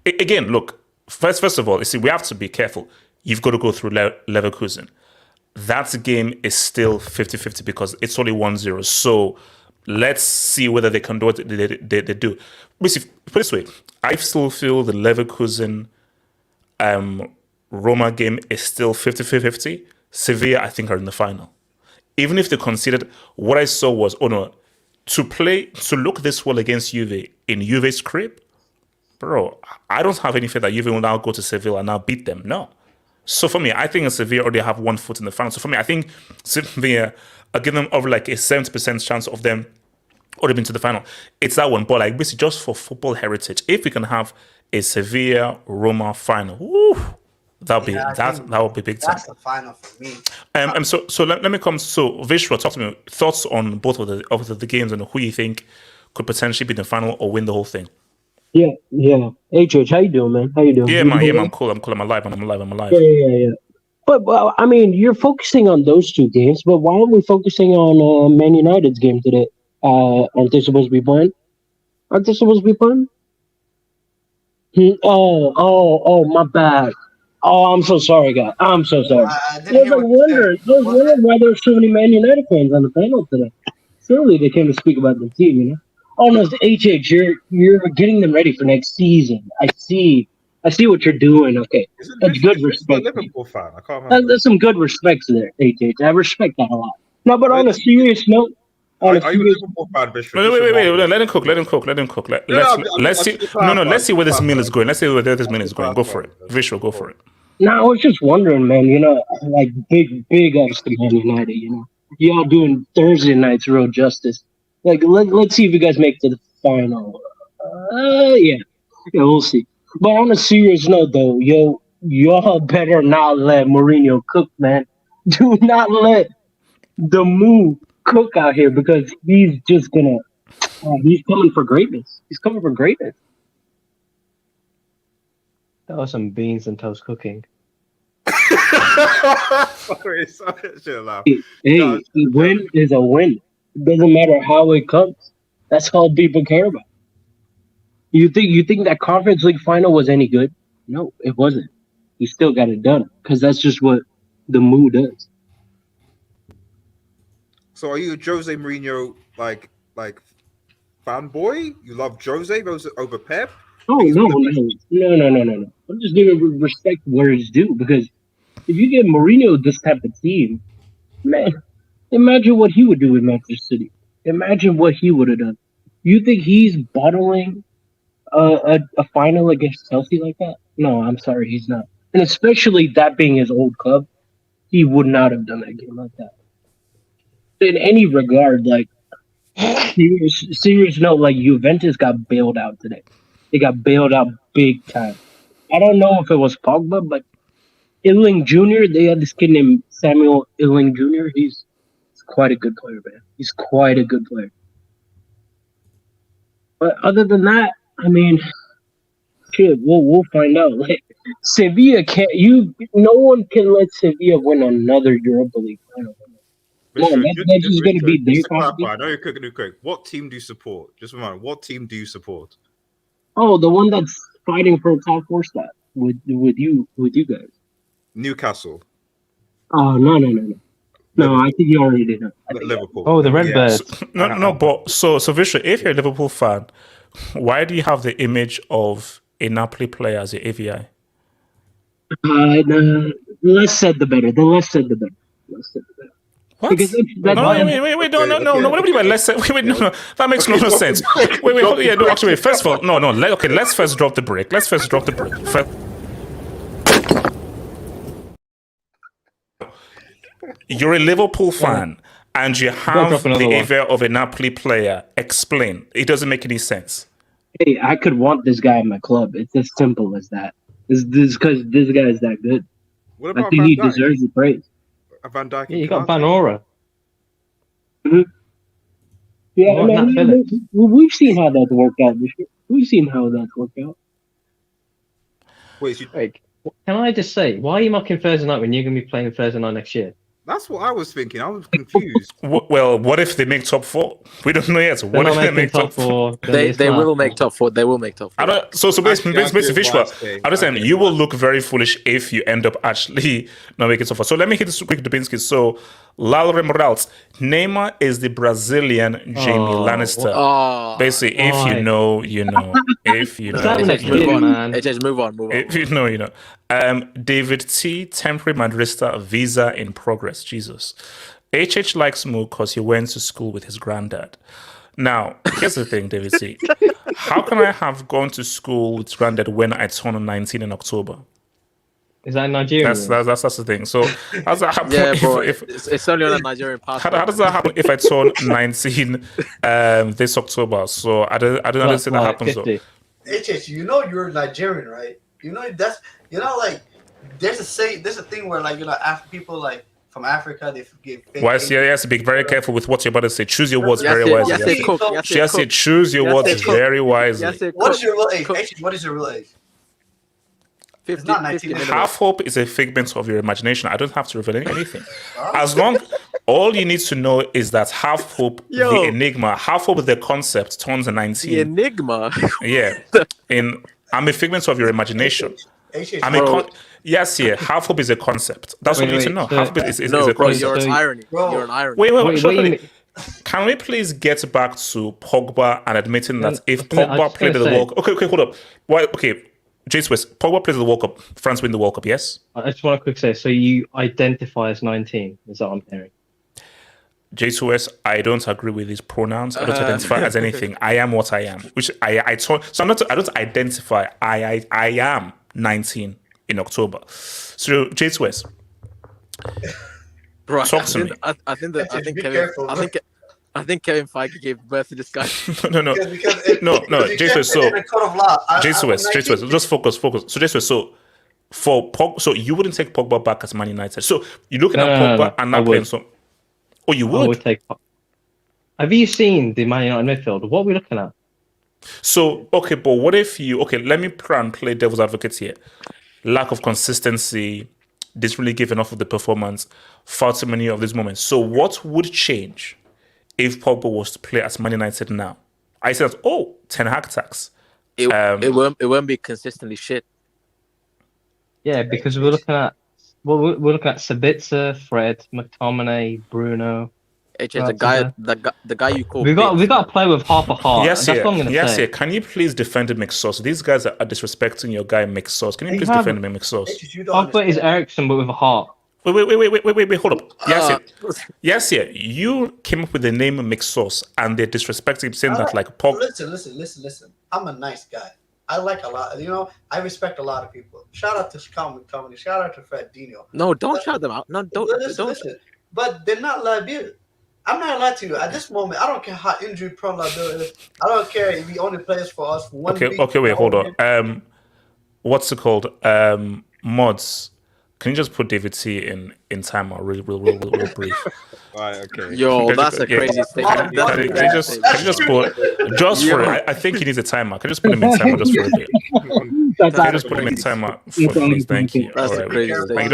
again, look. First of all, you see, we have to be careful. You've got to go through Leverkusen. That game is still 50-50 because it's only 1-0. So let's see whether they can do what they do. Basically, put it this way, I still feel the Leverkusen Roma game is still 50-50. Sevilla, I think, are in the final. Even if they conceded, what I saw was, to look this well against Juve in Juve's crib, bro, I don't have any fear that Juve will now go to Sevilla and now beat them. No. So for me, I think Sevilla already have 1 foot in the final. So for me, I think Sevilla, I give them over like a 70% chance of them already been to the final. It's that one. But like basically just for football heritage, if we can have a Sevilla Roma final, that would be big time. That's the final for me. So let me come. So Vishwa, talk to me. Thoughts on both of the games and who you think could potentially be in the final or win the whole thing. Yeah. HH, how you doing, man? How you doing? Yeah, man, I'm cool. I'm alive. Yeah. But I mean, you're focusing on those two games, but why aren't we focusing on Man United's game today? Aren't they supposed to be playing? Oh, my bad. Oh, I'm so sorry, guys. I'm so sorry. I was wondering why there's so many Man United fans on the panel today. Surely they came to speak about the team, you know? Oh no, HH, you're getting them ready for next season. I see what you're doing. Okay, that's good respect. Liverpool fan. I can't remember. There's some good respects there, HH. I respect that a lot. No, but on a serious note, are you a Liverpool fan, Bishop? Wait. Let him cook. Let's see. Let's see where this meal is going. Go for it. Visual, go for it. No, I was just wondering, man. You know, like big ups to Man United. You know, y'all doing Thursday nights real justice. Like, let's see if you guys make it to the final. Yeah, we'll see. But on a serious note, though, y'all better not let Mourinho cook, man. Do not let the move cook out here because he's just gonna. He's coming for greatness. That was some beans and toast cooking. Sorry, should laugh. Hey, a win is a win. It doesn't matter how it comes. That's all people care about. You think that Conference League final was any good? No, it wasn't. He still got it done because that's just what the mood does. So, are you a Jose Mourinho like fanboy? You love Jose over Pep? Oh no. I'm just giving respect where it's due because if you give Mourinho this type of team, man. Imagine what he would do in Manchester City. Imagine what he would have done. You think he's bottling a final against Chelsea like that? No, I'm sorry, he's not. And especially that being his old club, he would not have done that game like that. In any regard, like, serious note, like, Juventus got bailed out today. They got bailed out big time. I don't know if it was Pogba, but Illing Jr., they had this kid named Samuel Illing Jr., he's quite a good player, man. He's quite a good player. But other than that, I mean, shit, we'll find out. Like, Sevilla no one can let Sevilla win another Europa League final. That's just going to be their competition. I know you're cooking quick. What team do you support? Just remind me, what team do you support? Oh, the one that's fighting for a top 4 spot with you guys. Newcastle. Oh, no. No, I think you already did. Liverpool. Oh, the Redbirds. No, but so Visha, if you're a Liverpool fan, why do you have the image of a Napoli player as your AVI? The less said, the better. What? Because that's No, wait, no. What do you mean by let's say? Wait, no, that makes no sense. Wait, hold on, yeah, no, actually, wait, first of all, no, let's first drop the break. You're a Liverpool fan, and you have the behavior of a Napoli player. Explain. It doesn't make any sense. Hey, I could want this guy in my club. It's as simple as that. This because this guy is that good. What about I think he deserves the praise. Van Dijk? Yeah, you got Van Aura. Mm-hmm. Yeah, we've seen how that's worked out this year. Wait, can I just say, why are you mocking Thursday night when you're going to be playing Thursday night next year? that's what I was thinking. I was confused. Well, what if they make top 4? We don't know yet. What if they make top 4? They will make top 4. They will make top 4. So basically, Vishwa, I understand you will look very foolish if you end up actually not making top 4. So let me hit this quick, Dubinsky. So Lalre Morales, Neymar is the Brazilian Jamie Lannister. Basically, if you know, you know. If you know, move on. If you know, you know. David T, temporary Madrista, visa in progress. Jesus. HH likes Mo because he went to school with his granddad. Now, here's the thing, David T. How can I have gone to school with granddad when I turned 19 in October? Is that Nigerian? That's the thing. So how does that happen? Yeah, bro. It's only on a Nigerian passport. How does that happen if I turn 19 this October? So I don't understand that happens. So. HH, you know you're Nigerian, right? You know like there's a thing where like people like from Africa they give fake. Why? You have to be very careful with what you're about to say. Choose your words very wisely. Choose your words very wisely. What is your real age? HH, what is your real age? 50, it's not 19. Half hope is a figment of your imagination. I don't have to reveal anything. As long, all you need to know is that half hope, the enigma, half hope, the concept turns a 19. The enigma. Yeah. I'm a figment of your imagination. Yes, half hope is a concept. That's what you need to know. Half hope is a concept. You're an irony. You're an irony. Wait. Can we please get back to Pogba and admitting that if Pogba played the World Cup... Okay, hold up. Why? Okay. Jace West, Pogba plays the World Cup. France win the World Cup, yes? I just want to quickly say, so you identify as 19, is that what I'm hearing? Jace West, I don't agree with his pronouns. I don't identify as anything. I am what I am. Which I don't identify. I am 19 in October. So Jace West, bro, talk to me. I think Kevin Feige gave birth to this guy. No. Jace West. So Jace West, just focus. So Jace West, so for Pogba, so you wouldn't take Pogba back as Man United. So you're looking at Pogba and not playing so. Oh, you would? I would take. Have you seen the Man United midfield? What are we looking at? So okay, but what if let me try and play devil's advocate here. Lack of consistency, didn't really give enough of the performance, far too many of these moments. So what would change if Pogba was to play at Man United now? I said, Ten Hag tax. It won't be consistently shit. Yeah, because we're looking at Sabitzer, Fred, McTominay, Bruno. The guy you call. We got to play with half a heart. Yes, Can you please defend McSauce? These guys are disrespecting your guy McSauce. Can you please defend him, McSauce? Pogba is Ericsson, but with a heart. Wait, hold up. Yes, you came up with the name McSauce and they're disrespecting him, saying that like Pog. Listen. I'm a nice guy. I like a lot. I respect a lot of people. Shout out to McTominay. Shout out to Fred Dino. No, don't shout them out. No, don't. Listen. But they're not liability. I'm not gonna lie to you. At this moment, I don't care how injury prone liability is. I don't care if he only plays for us for 1 week. Okay, wait, hold on. What's it called? Mods. Can you just put David T in timeout real brief? Right, okay. Yo, that's a crazy statement. Can you just put for it? I think he needs a timeout. Can you just put him in timeout just for a bit? Can you just put him in timeout for please? Thank you. That's a crazy statement.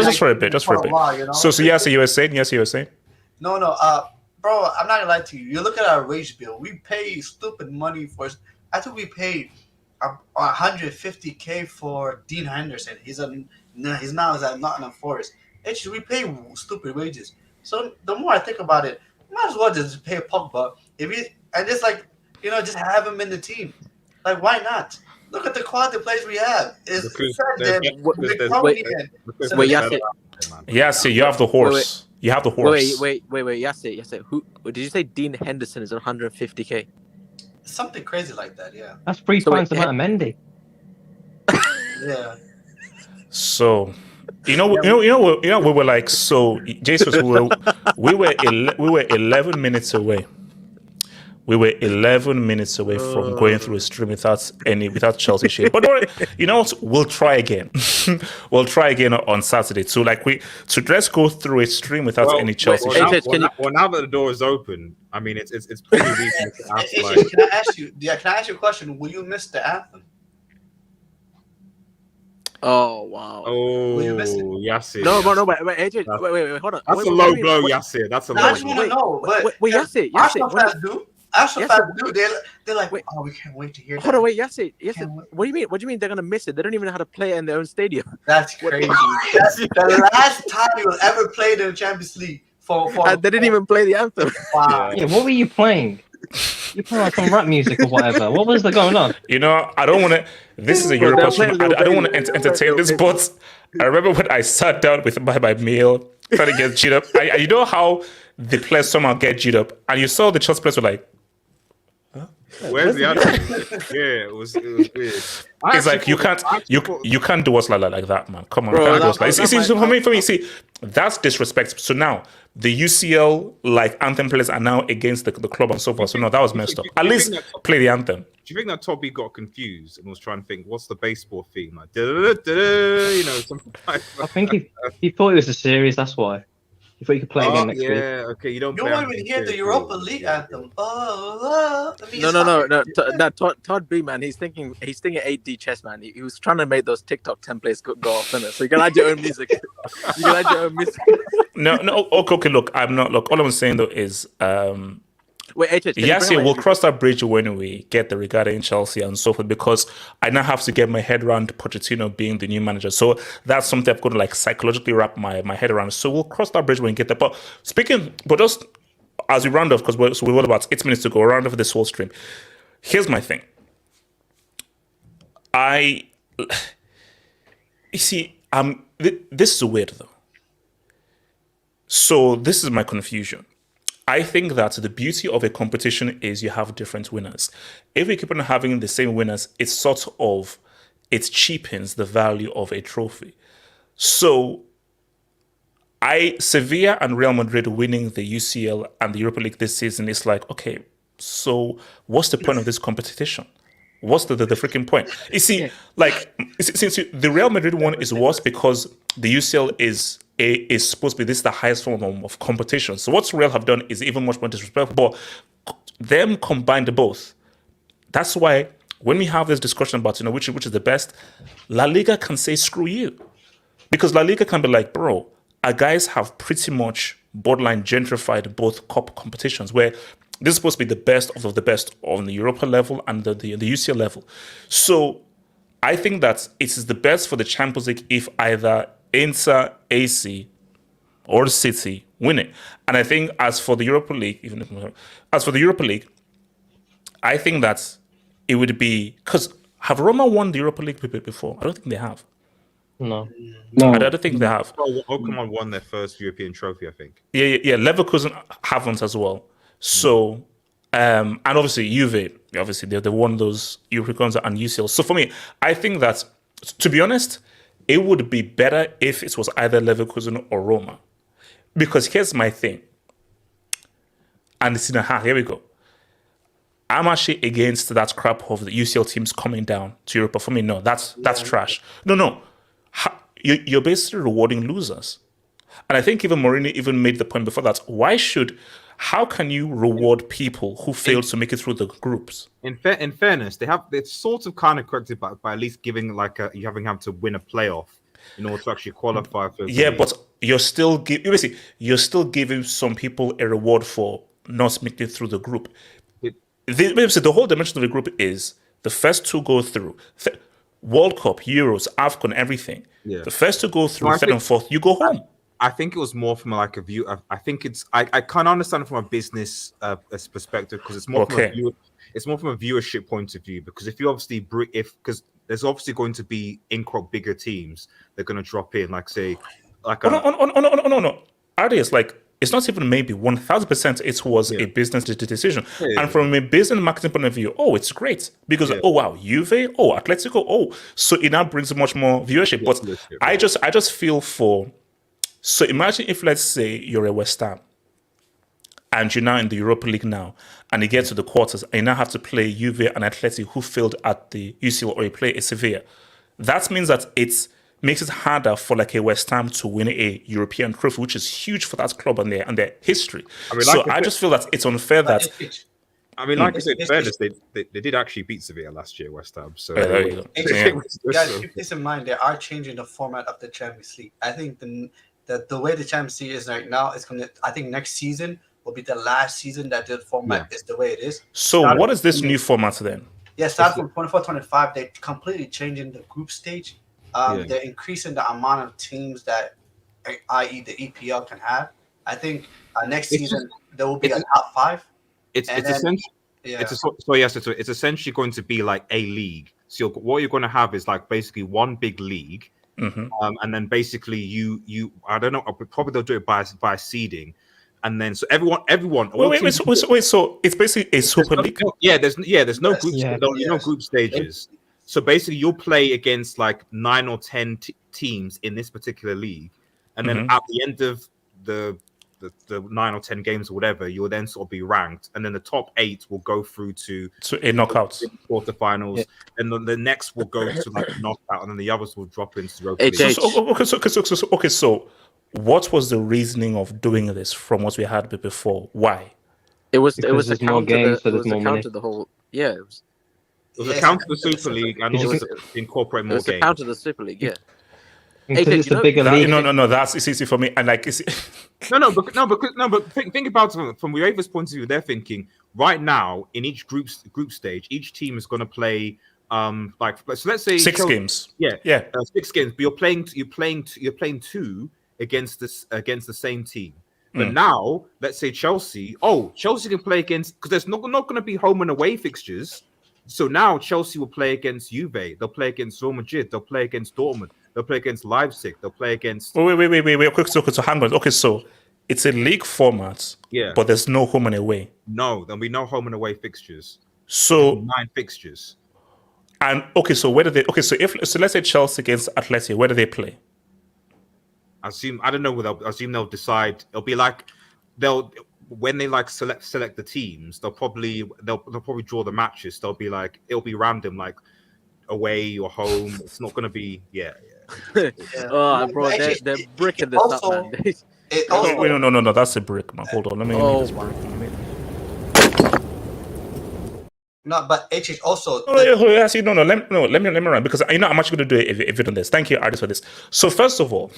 Just for a bit. So yes, you were saying? No, bro, I'm not gonna lie to you. You look at our wage bill. We pay stupid money for. I think we paid $150K for Dean Henderson. He's now at Nottingham Forest. We pay stupid wages. So the more I think about it, might as well just pay Pogba. Just have him in the team. Like, why not? Look at the quality of players we have. You have the horse. You have the horse. Wait. Yes, it. Who did you say? Dean Henderson is 150k. Something crazy like that. Yeah. That's 3 times the amount of Mendy. Yeah. So, we were like, so Jesus, we were 11 minutes away. We were 11 minutes away from going through a stream without Chelsea shit. But you know what? We'll try again. We'll try again on Saturday. So let's go through a stream without any Chelsea shit. Now that the door is open, I mean it's pretty reasonable to ask. AJ, can I ask you a question? Will you miss the anthem? Oh wow! Oh, Yasir. No, but AJ, wait, hold on. That's a low blow, Yasir. That's a low blow. I just want to know. Wait, Yasir. Arsenal fans do. Arsenal fans do. They're like, oh, we can't wait to hear that. Hold on, wait, Yasir. What do you mean? What do you mean they're gonna miss it? They don't even know how to play it in their own stadium. That's crazy. That's the last time he was ever played in the Champions League. And they didn't even play the anthem. Wow. Yeah, what were you playing? You playing like some rap music or whatever. What was going on? I don't want to. This is a Europa stream. I don't want to entertain this, but I remember when I sat down with my meal, trying to get G'd up. You know how the players somehow get G'd up, and you saw the Chelsea players were like, where's the other? Yeah, it was weird. It's like you can't do us like that, man. Come on, bro, can't do us like. For me, see, that's disrespect. So now the UCL anthem players are now against the club and so forth. So no, that was messed up. At least play the anthem. Do you think that Toby got confused and was trying to think what's the baseball theme like? Something like that. I think he thought it was a series. That's why. He thought you could play again next week. Yeah, okay. You don't even hear the Europa League anthem. No. Todd B, man, he's thinking 8D chess, man. He was trying to make those TikTok templates go off, innit? So you can add your own music. No. Okay. Look, I'm not. Look, all I'm saying though is, wait, HH, yes, we'll cross that bridge when we get the regatta in Chelsea and so forth, because I now have to get my head around Pochettino being the new manager. So that's something I've got to psychologically wrap my head around. So we'll cross that bridge when we get there. But just as we round off, because we're all about 8 minutes to go, round off this whole stream. Here's my thing. This is weird though. So this is my confusion. I think that the beauty of a competition is you have different winners. If we keep on having the same winners, it cheapens the value of a trophy. So Sevilla and Real Madrid winning the UCL and the Europa League this season is like, okay, so what's the point of this competition? What's the freaking point? You see, since the Real Madrid one is worse because the UCL is supposed to be the highest form of competition. So what Real have done is even much more disrespectful. But them combined both. That's why when we have this discussion about which is the best, La Liga can say screw you, because La Liga can be like, bro, our guys have pretty much borderline gentrified both cup competitions, where this is supposed to be the best of the best on the Europa level and the UCL level. So I think that it is the best for the Champions League if either Inter, AC, or City win it. And I think as for the Europa League, I think that it would be, because have Roma won the Europa League before? I don't think they have. No. I don't think they have. Pokemon won their first European trophy, I think. Yeah. Leverkusen haven't as well. So, and obviously Juve, they won those Europeans and UCL. So for me, I think that, to be honest, it would be better if it was either Leverkusen or Roma. Because here's my thing. And it's here we go. I'm actually against that crap of the UCL teams coming down to Europa. For me, no, that's trash. No. You're basically rewarding losers. And I think even Mourinho even made the point before that. How can you reward people who failed to make it through the groups? In fairness, they've sort of kind of corrected by at least giving you having to win a playoff in order to actually qualify for. Yeah, but you're still giving some people a reward for not making it through the group. The whole dimension of the group is the first two go through. World Cup, Euros, AFCON, everything. Yeah. The first to go through, third and fourth, you go home. I think it was more from a view. I think I can't understand it from a business perspective, because it's more from a viewership point of view. Because if you obviously because there's obviously going to be bigger teams, they're going to drop in, no. Arias, like, it's not even maybe 1,000%. It was a business decision, and from a business marketing point of view, it's great because oh wow, Juve, Atletico, so it now brings much more viewership. But I just feel for. So imagine if, let's say, you're a West Ham, and you're now in the Europa League now, and you get to the quarters, and you now have to play Juve and Atletico who failed at the UCL, or you play a Sevilla. That means that it makes it harder for like a West Ham to win a European trophy, which is huge for that club and their history. I mean, I just feel that it's unfair that. I mean, like I said, in fairness, they did actually beat Sevilla last year, West Ham. So there you go. Guys, keep this in mind. They are changing the format of the Champions League. I think the way the Champions League is right now, it's gonna. I think next season will be the last season that the format is the way it is. So what is this new format then? Yeah, starting from 24-25, they're completely changing the group stage. They're increasing the amount of teams that, i.e., the EPL can have. I think next season there will be a top 5. It's essentially it's essentially going to be like a league. So what you're going to have is like basically one big league, and then basically you I don't know, probably they'll do it by seeding. And then so everyone. Wait. So it's basically a super league. There's no group. No group stages. So basically, you'll play against like 9 or 10 teams in this particular league, and then at the end of the 9 or 10 games or whatever, you'll then sort of be ranked, and then the top 8 will go through to a knockout quarterfinals, and then the next will go to like knockout, and then the others will drop into Europa League. So what was the reasoning of doing this from what we had before? Why? It was there's more games, so there's more money. The whole It was a counter to the Super League and also to incorporate more games. It was a counter to the Super League, It's a bigger league. No, that's easy for me. And like, but think about it from UEFA's point of view. They're thinking right now in each group stage, each team is going to play so let's say 6 games. 6 games. But you're playing 2 against the same team. But now, let's say Chelsea can play against, because there's not going to be home and away fixtures. So now Chelsea will play against Juve. They'll play against Real Madrid. They'll play against Dortmund. They'll play against Leipzig. They'll play against. Wait. Quick, so hang on. Okay, so it's a league format. Yeah. But there's no home and away. No, there'll be no home and away fixtures. So 9 fixtures. And so where do they? Okay, so let's say Chelsea against Atleti, where do they play? I don't know. I assume they'll decide. It'll be like when they like select the teams, they'll probably draw the matches. They'll be like, it'll be random, like away or home. It's not gonna be Oh, bro, they're bricking this up, man. No, that's a brick, man. Hold on, let me this brick. No, but HH also. Let me run, because I'm actually going to do it if you do this. Thank you, Artis, for this. So first of all,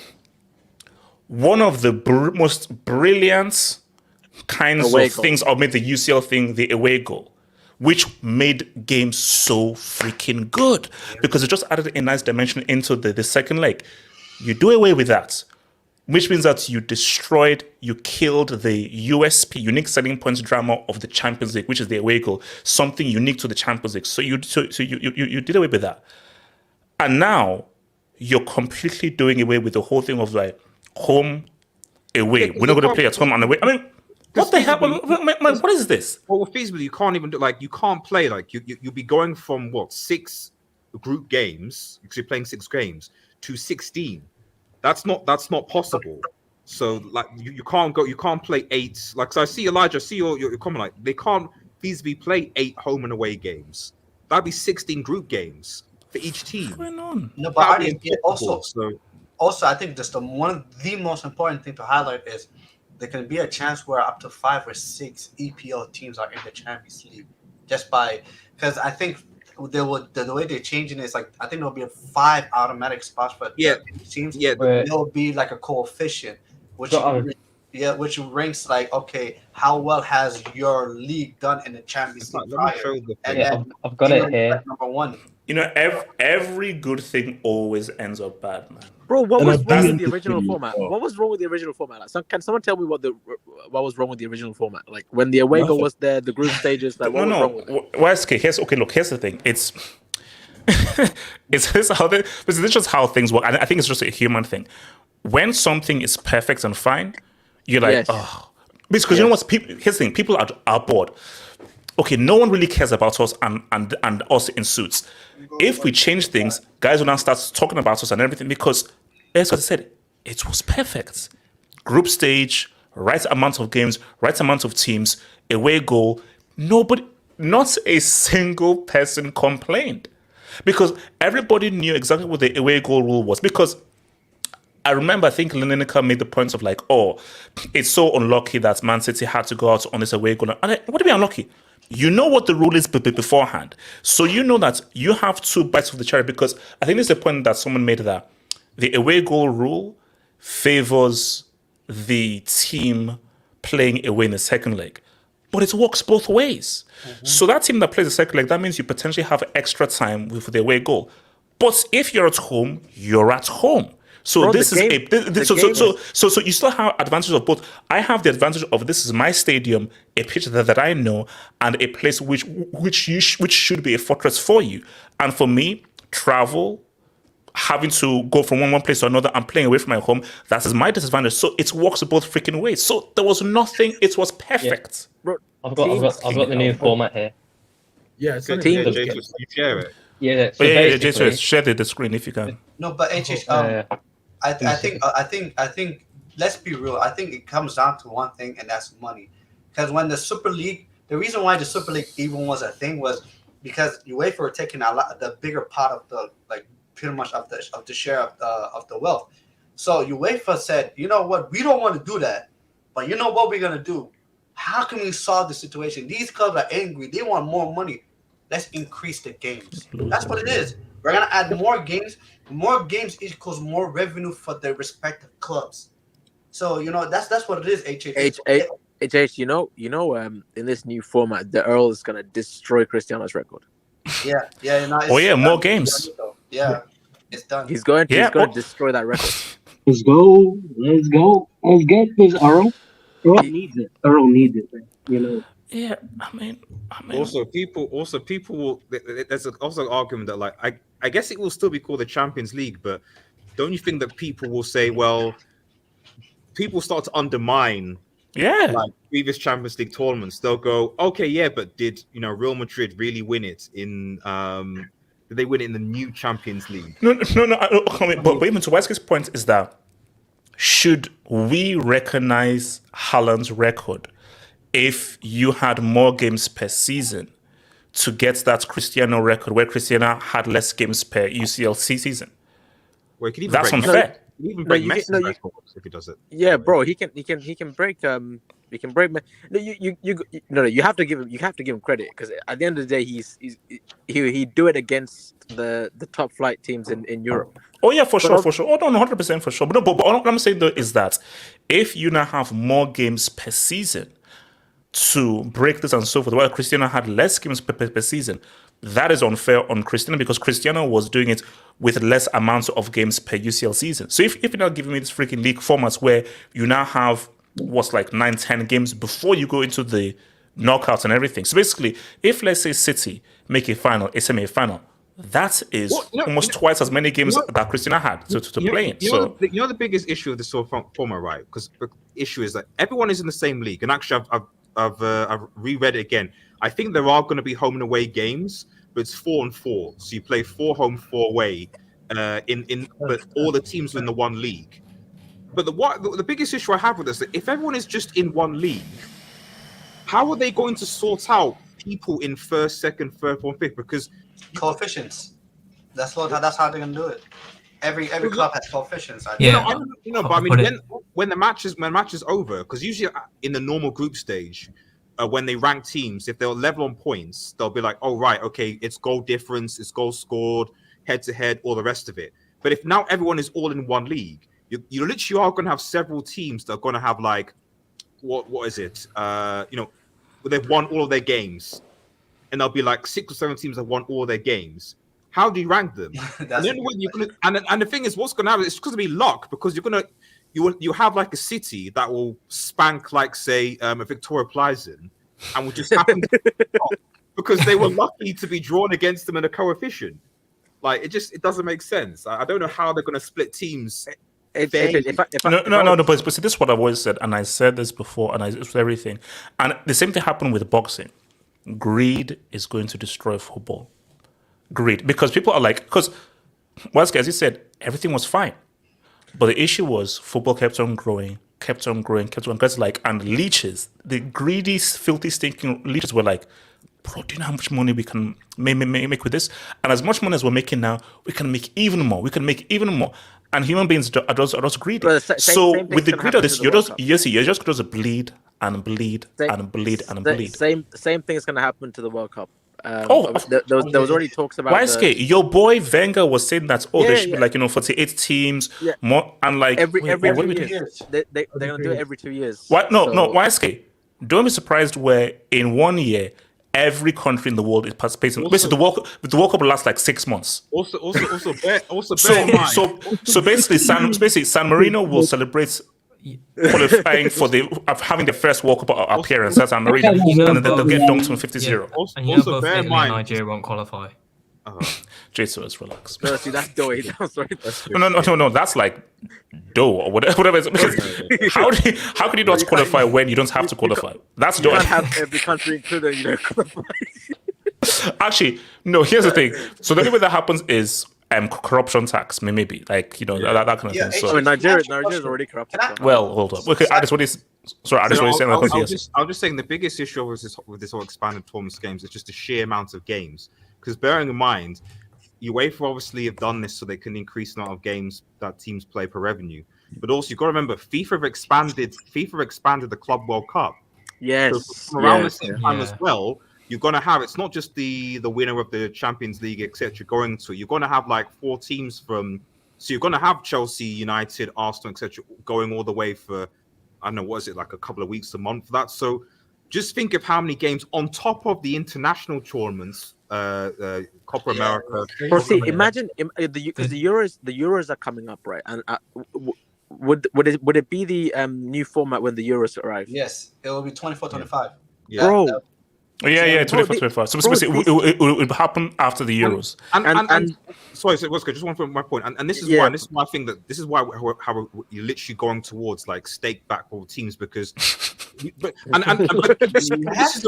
one of the most brilliant kinds of things of made the UCL thing the away goal, which made games so freaking good because it just added a nice dimension into the second leg. You do away with that, which means that you killed the USP, unique selling points drama of the Champions League, which is the away goal, something unique to the Champions League. So you did away with that. And now you're completely doing away with the whole thing of like home, away. We're not going to play at home and away. I mean, what the hell? What is this? Well, feasibly, you can't even you can't play you'll be going from 6 group games, because you're playing 6 games, to 16. That's not possible. So you can't play 8. Like, so I see Elijah, I see your comment, they can't feasibly play 8 home and away games. That'd be 16 group games for each team. What's going on? No, but also I think just one of the most important thing to highlight is there can be a chance where up to 5 or 6 EPL teams are in the Champions League, because I think the way they're changing it is I think there'll be 5 automatic spots for teams. Yeah, there'll be like a coefficient, which ranks how well has your league done in the Champions League prior. I've got it here. Number 1. Every good thing always ends up bad, man. Bro, what was wrong with the original format? What was wrong with the original format? Can someone tell me what was wrong with the original format? Like when the away goal was there, the group stages. What was wrong with it? Well, okay, here's the thing. It's this is just how things work. I think it's just a human thing. When something is perfect and fine, You're like, oh, because you know what? Here's the thing: people are bored. Okay, no one really cares about us and us in suits. If we change things, guys will now start talking about us and everything because, as I said, it was perfect. Group stage, right amount of games, right amount of teams, away goal. Nobody, not a single person complained because everybody knew exactly what the away goal rule was. Because I remember, I think Lineker made the point of like, oh, it's so unlucky that Man City had to go out on this away goal. And what do you mean unlucky? You know what the rule is beforehand. So you know that you have two bites of the cherry because I think there's a point that someone made that the away goal rule favors the team playing away in the second leg. But it works both ways. Mm-hmm. So that team that plays the second leg, that means you potentially have extra time with the away goal. But if you're at home, you're at home. So Bro, this is so you still have advantages of both. I have the advantage of this is my stadium, a pitch that I know, and a place which should be a fortress for you. And for me, travel, having to go from one place to another and playing away from my home, that is my disadvantage. So it works both freaking ways. So there was nothing. It was perfect. Yeah. Bro, I've got the new format here. Yeah, it's you share it. Yeah, so just share the screen if you can. No, but I think let's be real. I think it comes down to one thing, and that's money. Because when the Super League, the reason why the Super League even was a thing was because UEFA were taking the bigger part of the pretty much of the share of the wealth. So UEFA said, you know what, we don't want to do that, but you know what we're gonna do? How can we solve the situation? These clubs are angry. They want more money. Let's increase the games. That's what it is. We're gonna add more games. More games equals more revenue for the respective clubs. So that's what it is. HH, you know, in this new format, the Earl is gonna destroy Cristiano's record. Yeah. More games. Yeah, it's done. He's going to destroy that record. Let's go. Let's get this, Earl. Earl needs it. Yeah, I mean. Also, people will. There's also an argument that I guess it will still be called the Champions League, but don't you think that people will say, well, people start to undermine, previous Champions League tournaments? They'll go, okay, yeah, but did Real Madrid really win it in? Did they win it in the new Champions League? No. But even to Wesley's point is that should we recognize Haaland's record if you had more games per season to get that Cristiano record where Cristiano had less games per UCL season? Well, that's unfair. He can break Messi records if he does it. Yeah, bro, he can break. He can break. No, you have to give him credit because at the end of the day, he do it against the top flight teams in Europe. Oh yeah, for sure. Oh no, 100% for sure. But what I'm saying though is that if you now have more games per season to break this and so forth, while Cristiano had less games per season, that is unfair on Cristiano because Cristiano was doing it with less amounts of games per UCL season. So if you're not giving me this freaking league formats where you now have what's like 9-10 games before you go into the knockouts and everything. So basically, if let's say City make a semi-final, that is almost twice as many games that Cristiano had to play in. The biggest issue of this sort of format, right? Because the issue is that everyone is in the same league, and actually, I've reread it again. I think there are going to be home and away games, but it's 4 and 4. So you play 4 home, 4 away. But all the teams are in the one league. But the biggest issue I have with this is that if everyone is just in one league, how are they going to sort out people in first, second, third, fourth, fifth? Because coefficients. That's how they're gonna do it. Every club has coefficients. But I mean, when the match is over, because usually in the normal group stage, when they rank teams, if they're level on points, they'll be like, oh right, okay, it's goal difference, it's goals scored, head to head, all the rest of it. But if now everyone is all in one league, you literally are going to have several teams that are going to have like, what is it? They've won all of their games, and there'll be like 6 or 7 teams that won all their games. How do you rank them? And the thing is, what's going to happen? It's going to be luck because you have like a city that will spank like say a Victoria Pleasant, and will just happen because they were lucky to be drawn against them in a coefficient. Like it doesn't make sense. I don't know how they're going to split teams But see, this is what I've always said, and I said this before, and it's everything. And the same thing happened with boxing. Greed is going to destroy football. Greed. Because people are like, because, as you said, everything was fine. But the issue was football kept on growing. Because and leeches, the greedy, filthy, stinking leeches were like, bro, do you know how much money we can make with this? And as much money as we're making now, we can make even more. And human beings are just greedy. Same with the greed of this, you're just going to bleed and bleed and bleed and bleed. Same thing is going to happen to the World Cup. There was already talks about. Your boy Wenger was saying that there should be 48 teams more, and every 2 years. They're going to do it every 2 years. What? No, YSK. Don't be surprised where in 1 year every country in the world is participating. Basically, the World Cup will last like 6 months. Also, bear in mind. So basically, San Marino will celebrate qualifying for having the first World Cup appearance. That's San Marino, and then they'll get dunked from 50-0. Also, bear in mind, Nigeria won't qualify. Jesus, relax. No, see, that's dough. No. That's like dough or whatever. Because how can you not qualify when you don't have to qualify? That's dough. You can't have every country included, qualify. Actually, no. Here's the thing. So the only way that happens is corruption tax, maybe that kind of thing. So Nigeria's already corrupt. Well, hold up. Okay, I just want to. Sorry, I just want to say. I was just saying the biggest issue with this whole expanded tournament games is just the sheer amount of games. Because bearing in mind, UEFA obviously have done this so they can increase the amount of games that teams play per revenue. But also, you've got to remember, FIFA have expanded the Club World Cup. Yes. So from around the same time as well, you're going to have, it's not just the winner of the Champions League, etc. going to, you're going to have like 4 teams so you're going to have Chelsea, United, Arsenal, etc. going all the way for, I don't know, what is it, like a couple of weeks, a month for that. So just think of how many games on top of the international tournaments, Copa America. Well, see, imagine because the Euros are coming up, right? And would it be the new format when the Euros arrive? Yes, it will be 24-25. Yeah. Bro. Yeah, 24-25. So basically, it will happen after the Euros. And sorry, so just one from my point, and this is why I think that this is why how you're literally going towards like stake backball teams because. But this is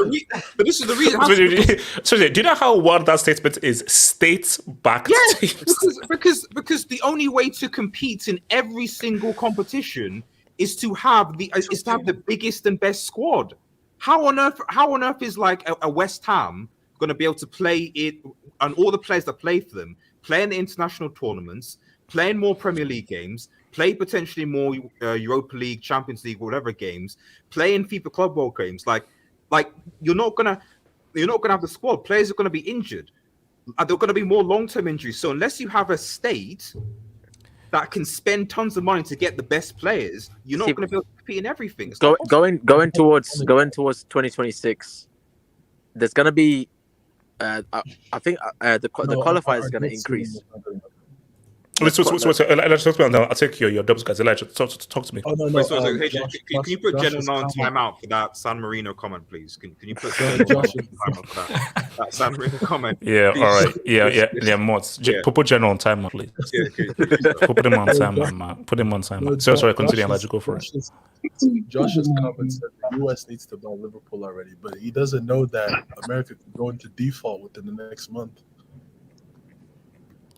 the reason. So do you know how wild that statement is? State-backed teams. Because the only way to compete in every single competition is to have the biggest and best squad. How on earth is like a West Ham going to be able to play it and all the players that play for them play in the international tournaments, play in more Premier League games, play potentially more Europa League, Champions League, whatever games, play in FIFA Club World games. Like you're not gonna have the squad. Players are gonna be injured. There are gonna be more long-term injuries. So unless you have a state that can spend tons of money to get the best players, you're not going to be able to compete in everything. Going towards 2026, there's going to be, I think the qualifiers is going to increase. Let's talk about that. I'll take your dubs, guys. Elijah, talk to me. Oh, no. Can you put General on timeout for that San Marino comment, please? Can you put General on timeout for that San Marino comment? Yeah, please. All right. Yeah, mods. Put General on timeout, please. Put him on timeout, man. Put him on timeout. Sorry, continue. Elijah, go for it. Josh's comment said the U.S. needs to buy Liverpool already, but he doesn't know that America could go into default within the next month.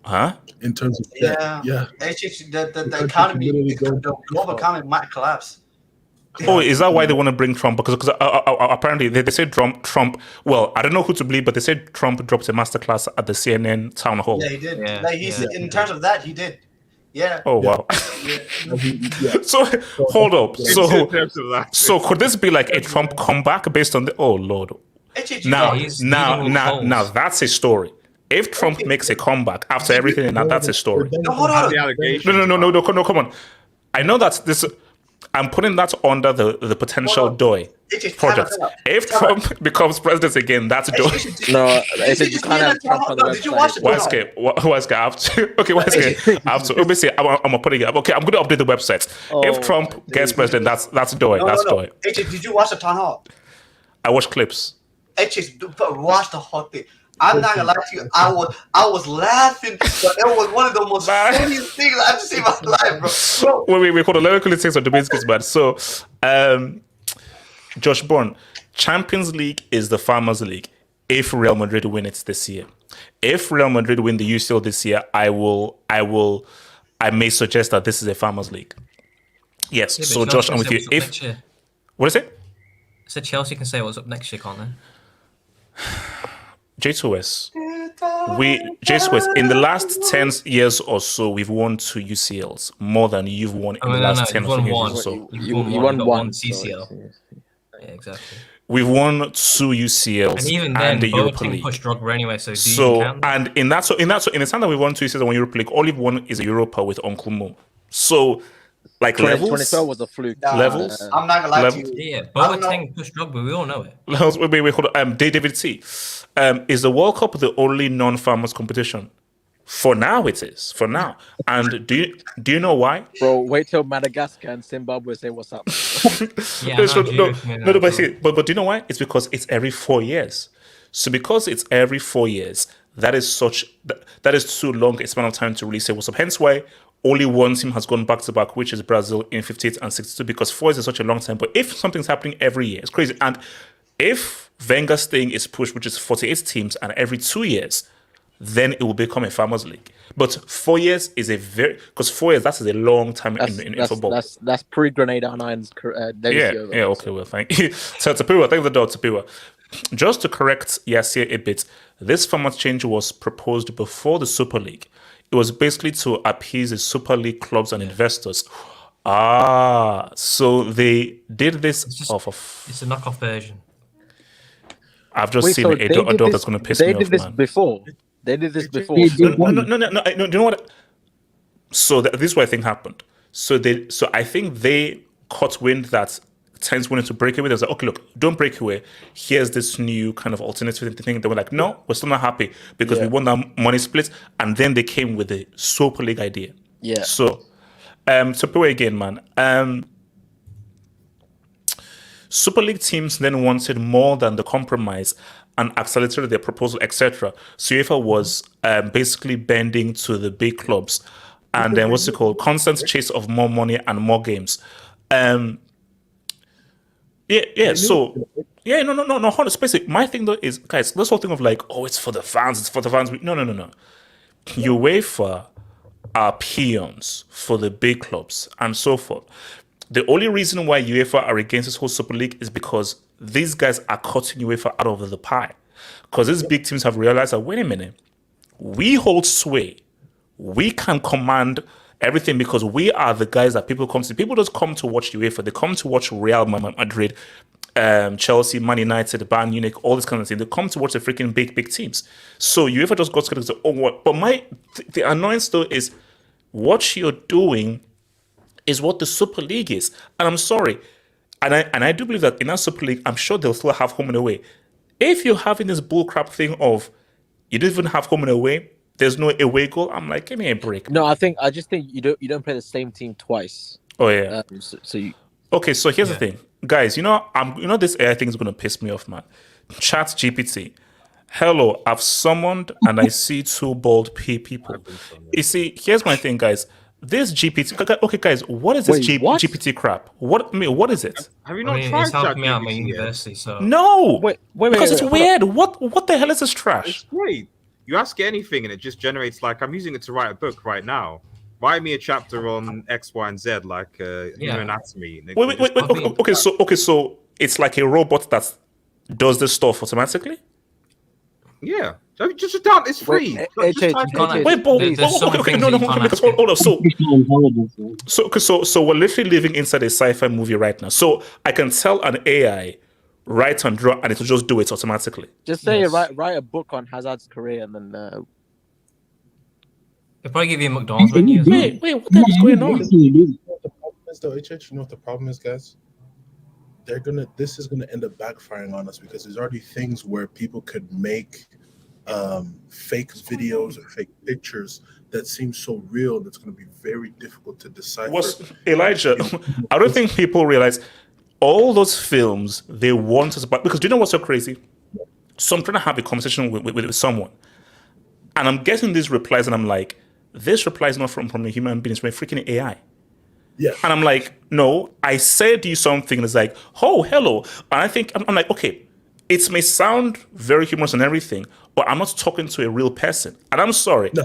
Huh? In terms of the economy, the global economy might collapse. Oh, is that why they want to bring Trump? Because apparently they said Trump. Well, I don't know who to believe, but they said Trump dropped a masterclass at the CNN town hall. Yeah, he did. In terms of that, he did. Yeah. Oh wow. So hold up. So could this be like a Trump comeback based on the? Oh Lord. Now that's a story. If Trump makes a comeback after everything, that's a story. No, hold on. No, come on. I know that this. I'm putting that under the potential DOI project. If Trump becomes president again, that's DOI. No, I said you can't have Trump on the website. Did you watch it? YSK, I have to. Okay, YSK, I have to. Let me see. I'm putting it up. Okay, I'm going to update the website. If Trump gets president, that's DOI. That's DOI. Did you watch the town hall? I watched clips. Watch the whole thing. I'm not gonna lie to you. I was laughing, but it was one of the most funniest things I've seen in my life, bro. Wait. Hold on. Let me quickly take some debates, man. So, Josh Bourne, Champions League is the Farmers League. If Real Madrid win it this year, if Real Madrid win the UCL this year, I may suggest that this is a Farmers League. Yes. Yeah, so, Josh, I'm with you. What is it? I said Chelsea can say what's up next year, can't they? J2S. J2S, in the last 10 years or so, we've won 2 UCLs, more than you've won in the last 10 or so years or so. You won one CCL. Yeah, exactly. We've won 2 UCLs and even then, the Europa League. Pushed Drogba anyway, so and in the time that we won 2 UCLs and 1 Europa League, all we've won is a Europa with Uncle Mo. So, like, levels. 2012 was a fluke. Levels. I'm not gonna lie to you. Yeah, Boateng pushed Drogba. We all know it. Wait, hold on. David T. Is the World Cup the only non-farmers competition? For now, it is. For now. And do you know why? Bro, wait till Madagascar and Zimbabwe say what's up. But do you know why? It's because it's every 4 years. So because it's every 4 years, that is too long a span of time to really say what's up. Hence why only one team has gone back-to-back, which is Brazil in 58 and 62, because 4 years is such a long time. But if something's happening every year, it's crazy. And if Wenger's thing is pushed, which is 48 teams, and every 2 years, then it will become a Farmers League. But 4 years is because 4 years, that's a long time in football. That's pre-Grenada and Irons. Yeah, okay, well, thank you. So, Tapiwa, thank you for the dog, Tapiwa. Just to correct Yasir a bit, this format change was proposed before the Super League. It was basically to appease the Super League clubs and investors. So they did this off of... It's a knockoff version. I've just seen a dog that's going to piss me off, They did this man. before. They did this before. No. Do you know what? So this is what I think happened. So I think they caught wind that Tens wanted to break away. They was like, okay, look, don't break away. Here's this new kind of alternative thing. They were like, no, we're still not happy because we won that money split. And then they came with the Super League idea. Yeah. So, Super League again, man. Super League teams then wanted more than the compromise and accelerated their proposal, etc. So UEFA was basically bending to the big clubs. And then what's it called? Constant chase of more money and more games. No. Hold on. Basically, my thing though is, guys, this whole thing of like, oh, it's for the fans. No. UEFA are peons for the big clubs and so forth. The only reason why UEFA are against this whole Super League is because these guys are cutting UEFA out of the pie. Because these big teams have realized that, wait a minute, we hold sway. We can command everything because we are the guys that people come to. People just come to watch UEFA. They come to watch Real Madrid, Chelsea, Man United, Bayern Munich, all this kind of thing. They come to watch the freaking big teams. So UEFA just got together and said, oh, what? But the annoyance though is what you're doing is what the Super League is. And I'm sorry. And I do believe that in our Super League, I'm sure they'll still have home and away. If you're having this bullcrap thing of you don't even have home and away, there's no away goal, I'm like, give me a break. No, I just think you don't play the same team twice. Oh yeah. Okay, so here's the thing, guys. This AI thing is gonna piss me off, man. Chat GPT. Hello, I've summoned and I see 2 bald people. You see, here's my thing, guys. This GPT. Okay, guys, what is this GPT crap? What is it? Have you not tried it's helping me out at my university, so no. Wait, because it's weird. What the hell is this trash? It's great. You ask it anything and it just generates, like, I'm using it to write a book right now. Write me a chapter on X, Y, and Z, like human anatomy. Wait. Okay, so it's like a robot that does this stuff automatically? Yeah. So just down, it's free. So we're literally living inside a sci-fi movie right now. So I can tell an AI write and draw, and it'll just do it automatically. Just say write a book on Hazard's career, and then they'll probably give you a McDonald's menu. Wait, what the hell is going on? You know what the problem is, guys? This is gonna end up backfiring on us because there's already things where people could make fake videos or fake pictures that seem so real that's going to be very difficult to decipher. Elijah, I don't think people realize all those films they want us about, because do you know what's so crazy? So I'm trying to have a conversation with someone. And I'm getting these replies, and I'm like, this reply is not from a human being, it's from a freaking AI. Yeah. And I'm like, no, I said you something, and it's like, oh, hello. And I think, I'm like, okay, it may sound very humorous and everything, but I'm not talking to a real person. And I'm sorry. No.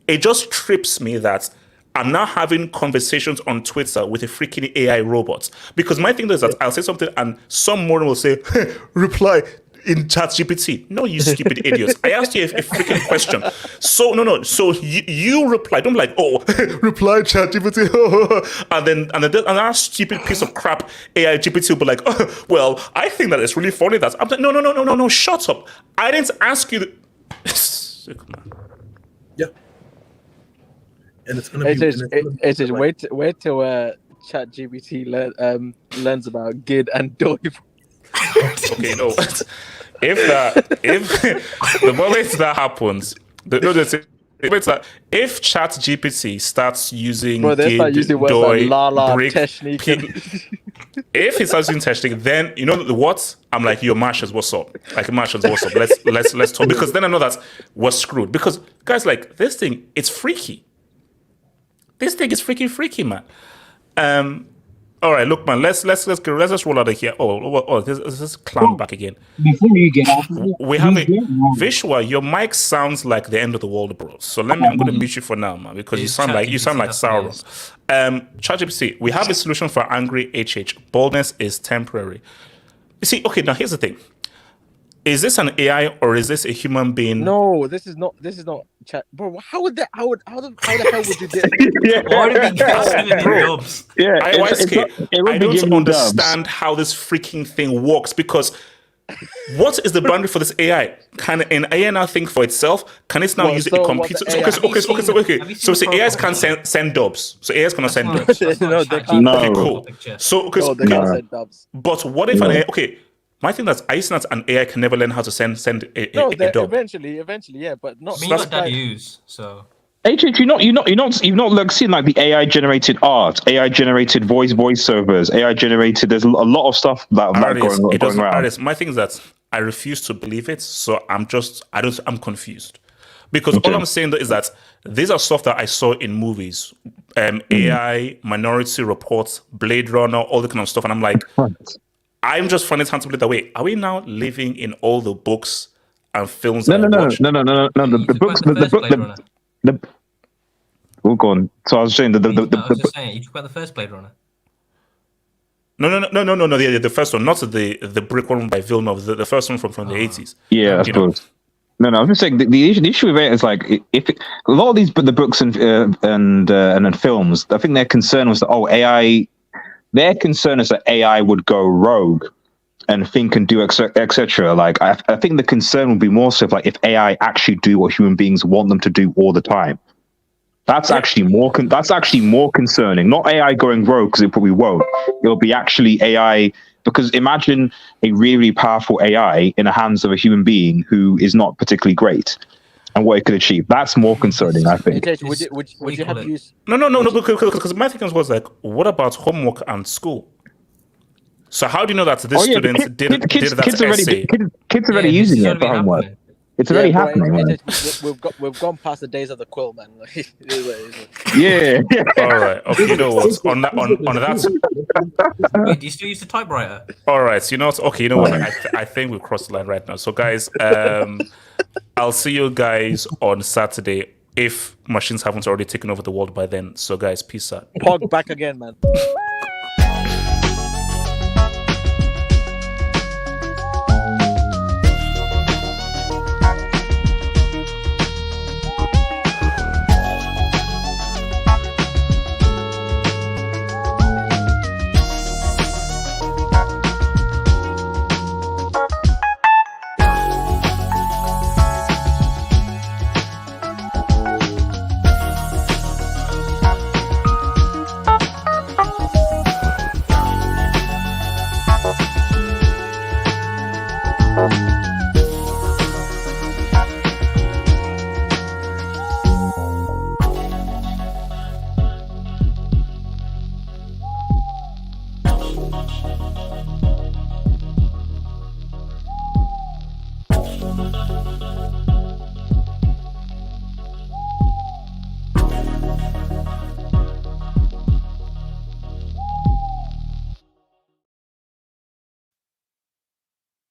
It just trips me that I'm now having conversations on Twitter with a freaking AI robot. Because my thing is that I'll say something and some moron will say, hey, reply in ChatGPT. No, you stupid idiots. I asked you a freaking question. So, no. So you reply. Don't be like, oh, reply ChatGPT. and then that stupid piece of crap AI GPT will be like, oh, well, I think that it's really funny that. I'm like, no, shut up. I didn't ask you. Yeah. And it's gonna be. Wait till ChatGPT learns about Gid and Doi. Okay, no. If the moment that happens, if ChatGPT starts using Gid, Doi, Brick, if it starts using Technique, then you know what? I'm like, yo, Marshals, what's up? Like, Marshals, what's up? Let's talk, because then I know that we're screwed. Because guys, like, this thing, it's freaky. This thing is freaking freaky, man. All right, look, man. Let's just roll out of here. Oh, this is clown back again. Before you get off, we have a Vishwa. Your mic sounds like the end of the world, bro. So I'm going to mute you for now, man, because you sound like Sauron. ChatGPT. We have a solution for angry HH. Boldness is temporary. You see, okay. Now here's the thing. Is this an AI or is this a human being? No, this is not chat. Bro, how the hell would you do it? Why did he cast him in dubs? yeah, I don't understand how this freaking thing works, because what is the boundary for this AI? Can an AI now think for itself? Can it now use a computer? Okay. So AIs can't send dubs. So AIs cannot send dubs. No, they can't. No. Okay, cool. So No, they can't send dubs. But what if an AI? Okay. My thing that's I see that an AI can never learn how to send a dub. Eventually, yeah, but not. Me and Dad use so. HH, you've not like seen like the AI generated art, AI generated voiceovers, AI generated. There's a lot of stuff that going around. My thing is that I refuse to believe it, so I'm confused, because all I'm saying is that these are stuff that I saw in movies, AI, Minority Report, Blade Runner, all the kind of stuff, and I'm like. I'm just finding it hard to believe that way. Are we now living in all the books and films? No. The books. Oh, go on. So I was saying I was just saying, you talk about the first Blade Runner. No. The first one, not the brick one by Villeneuve. The first one from the 80s. Yeah, I suppose. No. I'm just saying the issue with it is like if a lot of the books and films, I think their concern was that AI. Their concern is that AI would go rogue and think and do etc. Like I think the concern would be more so like if AI actually do what human beings want them to do all the time. That's actually more concerning. Not AI going rogue, because it probably won't. It'll be actually AI, because imagine a really powerful AI in the hands of a human being who is not particularly great. And what it could achieve. That's more concerning, I think. Would you have used? No, because my thinking was like, what about homework and school? So how do you know that this student did that essay? Kids are already using it for homework. It's already happening. We've gone past the days of the quill, man. Yeah. All right. Okay. You know what? On that. Wait, do you still use the typewriter? All right. So you know what? Okay. You know what? I think we've crossed the line right now. So guys, I'll see you guys on Saturday if machines haven't already taken over the world by then. So guys, peace out. Pog back again, man.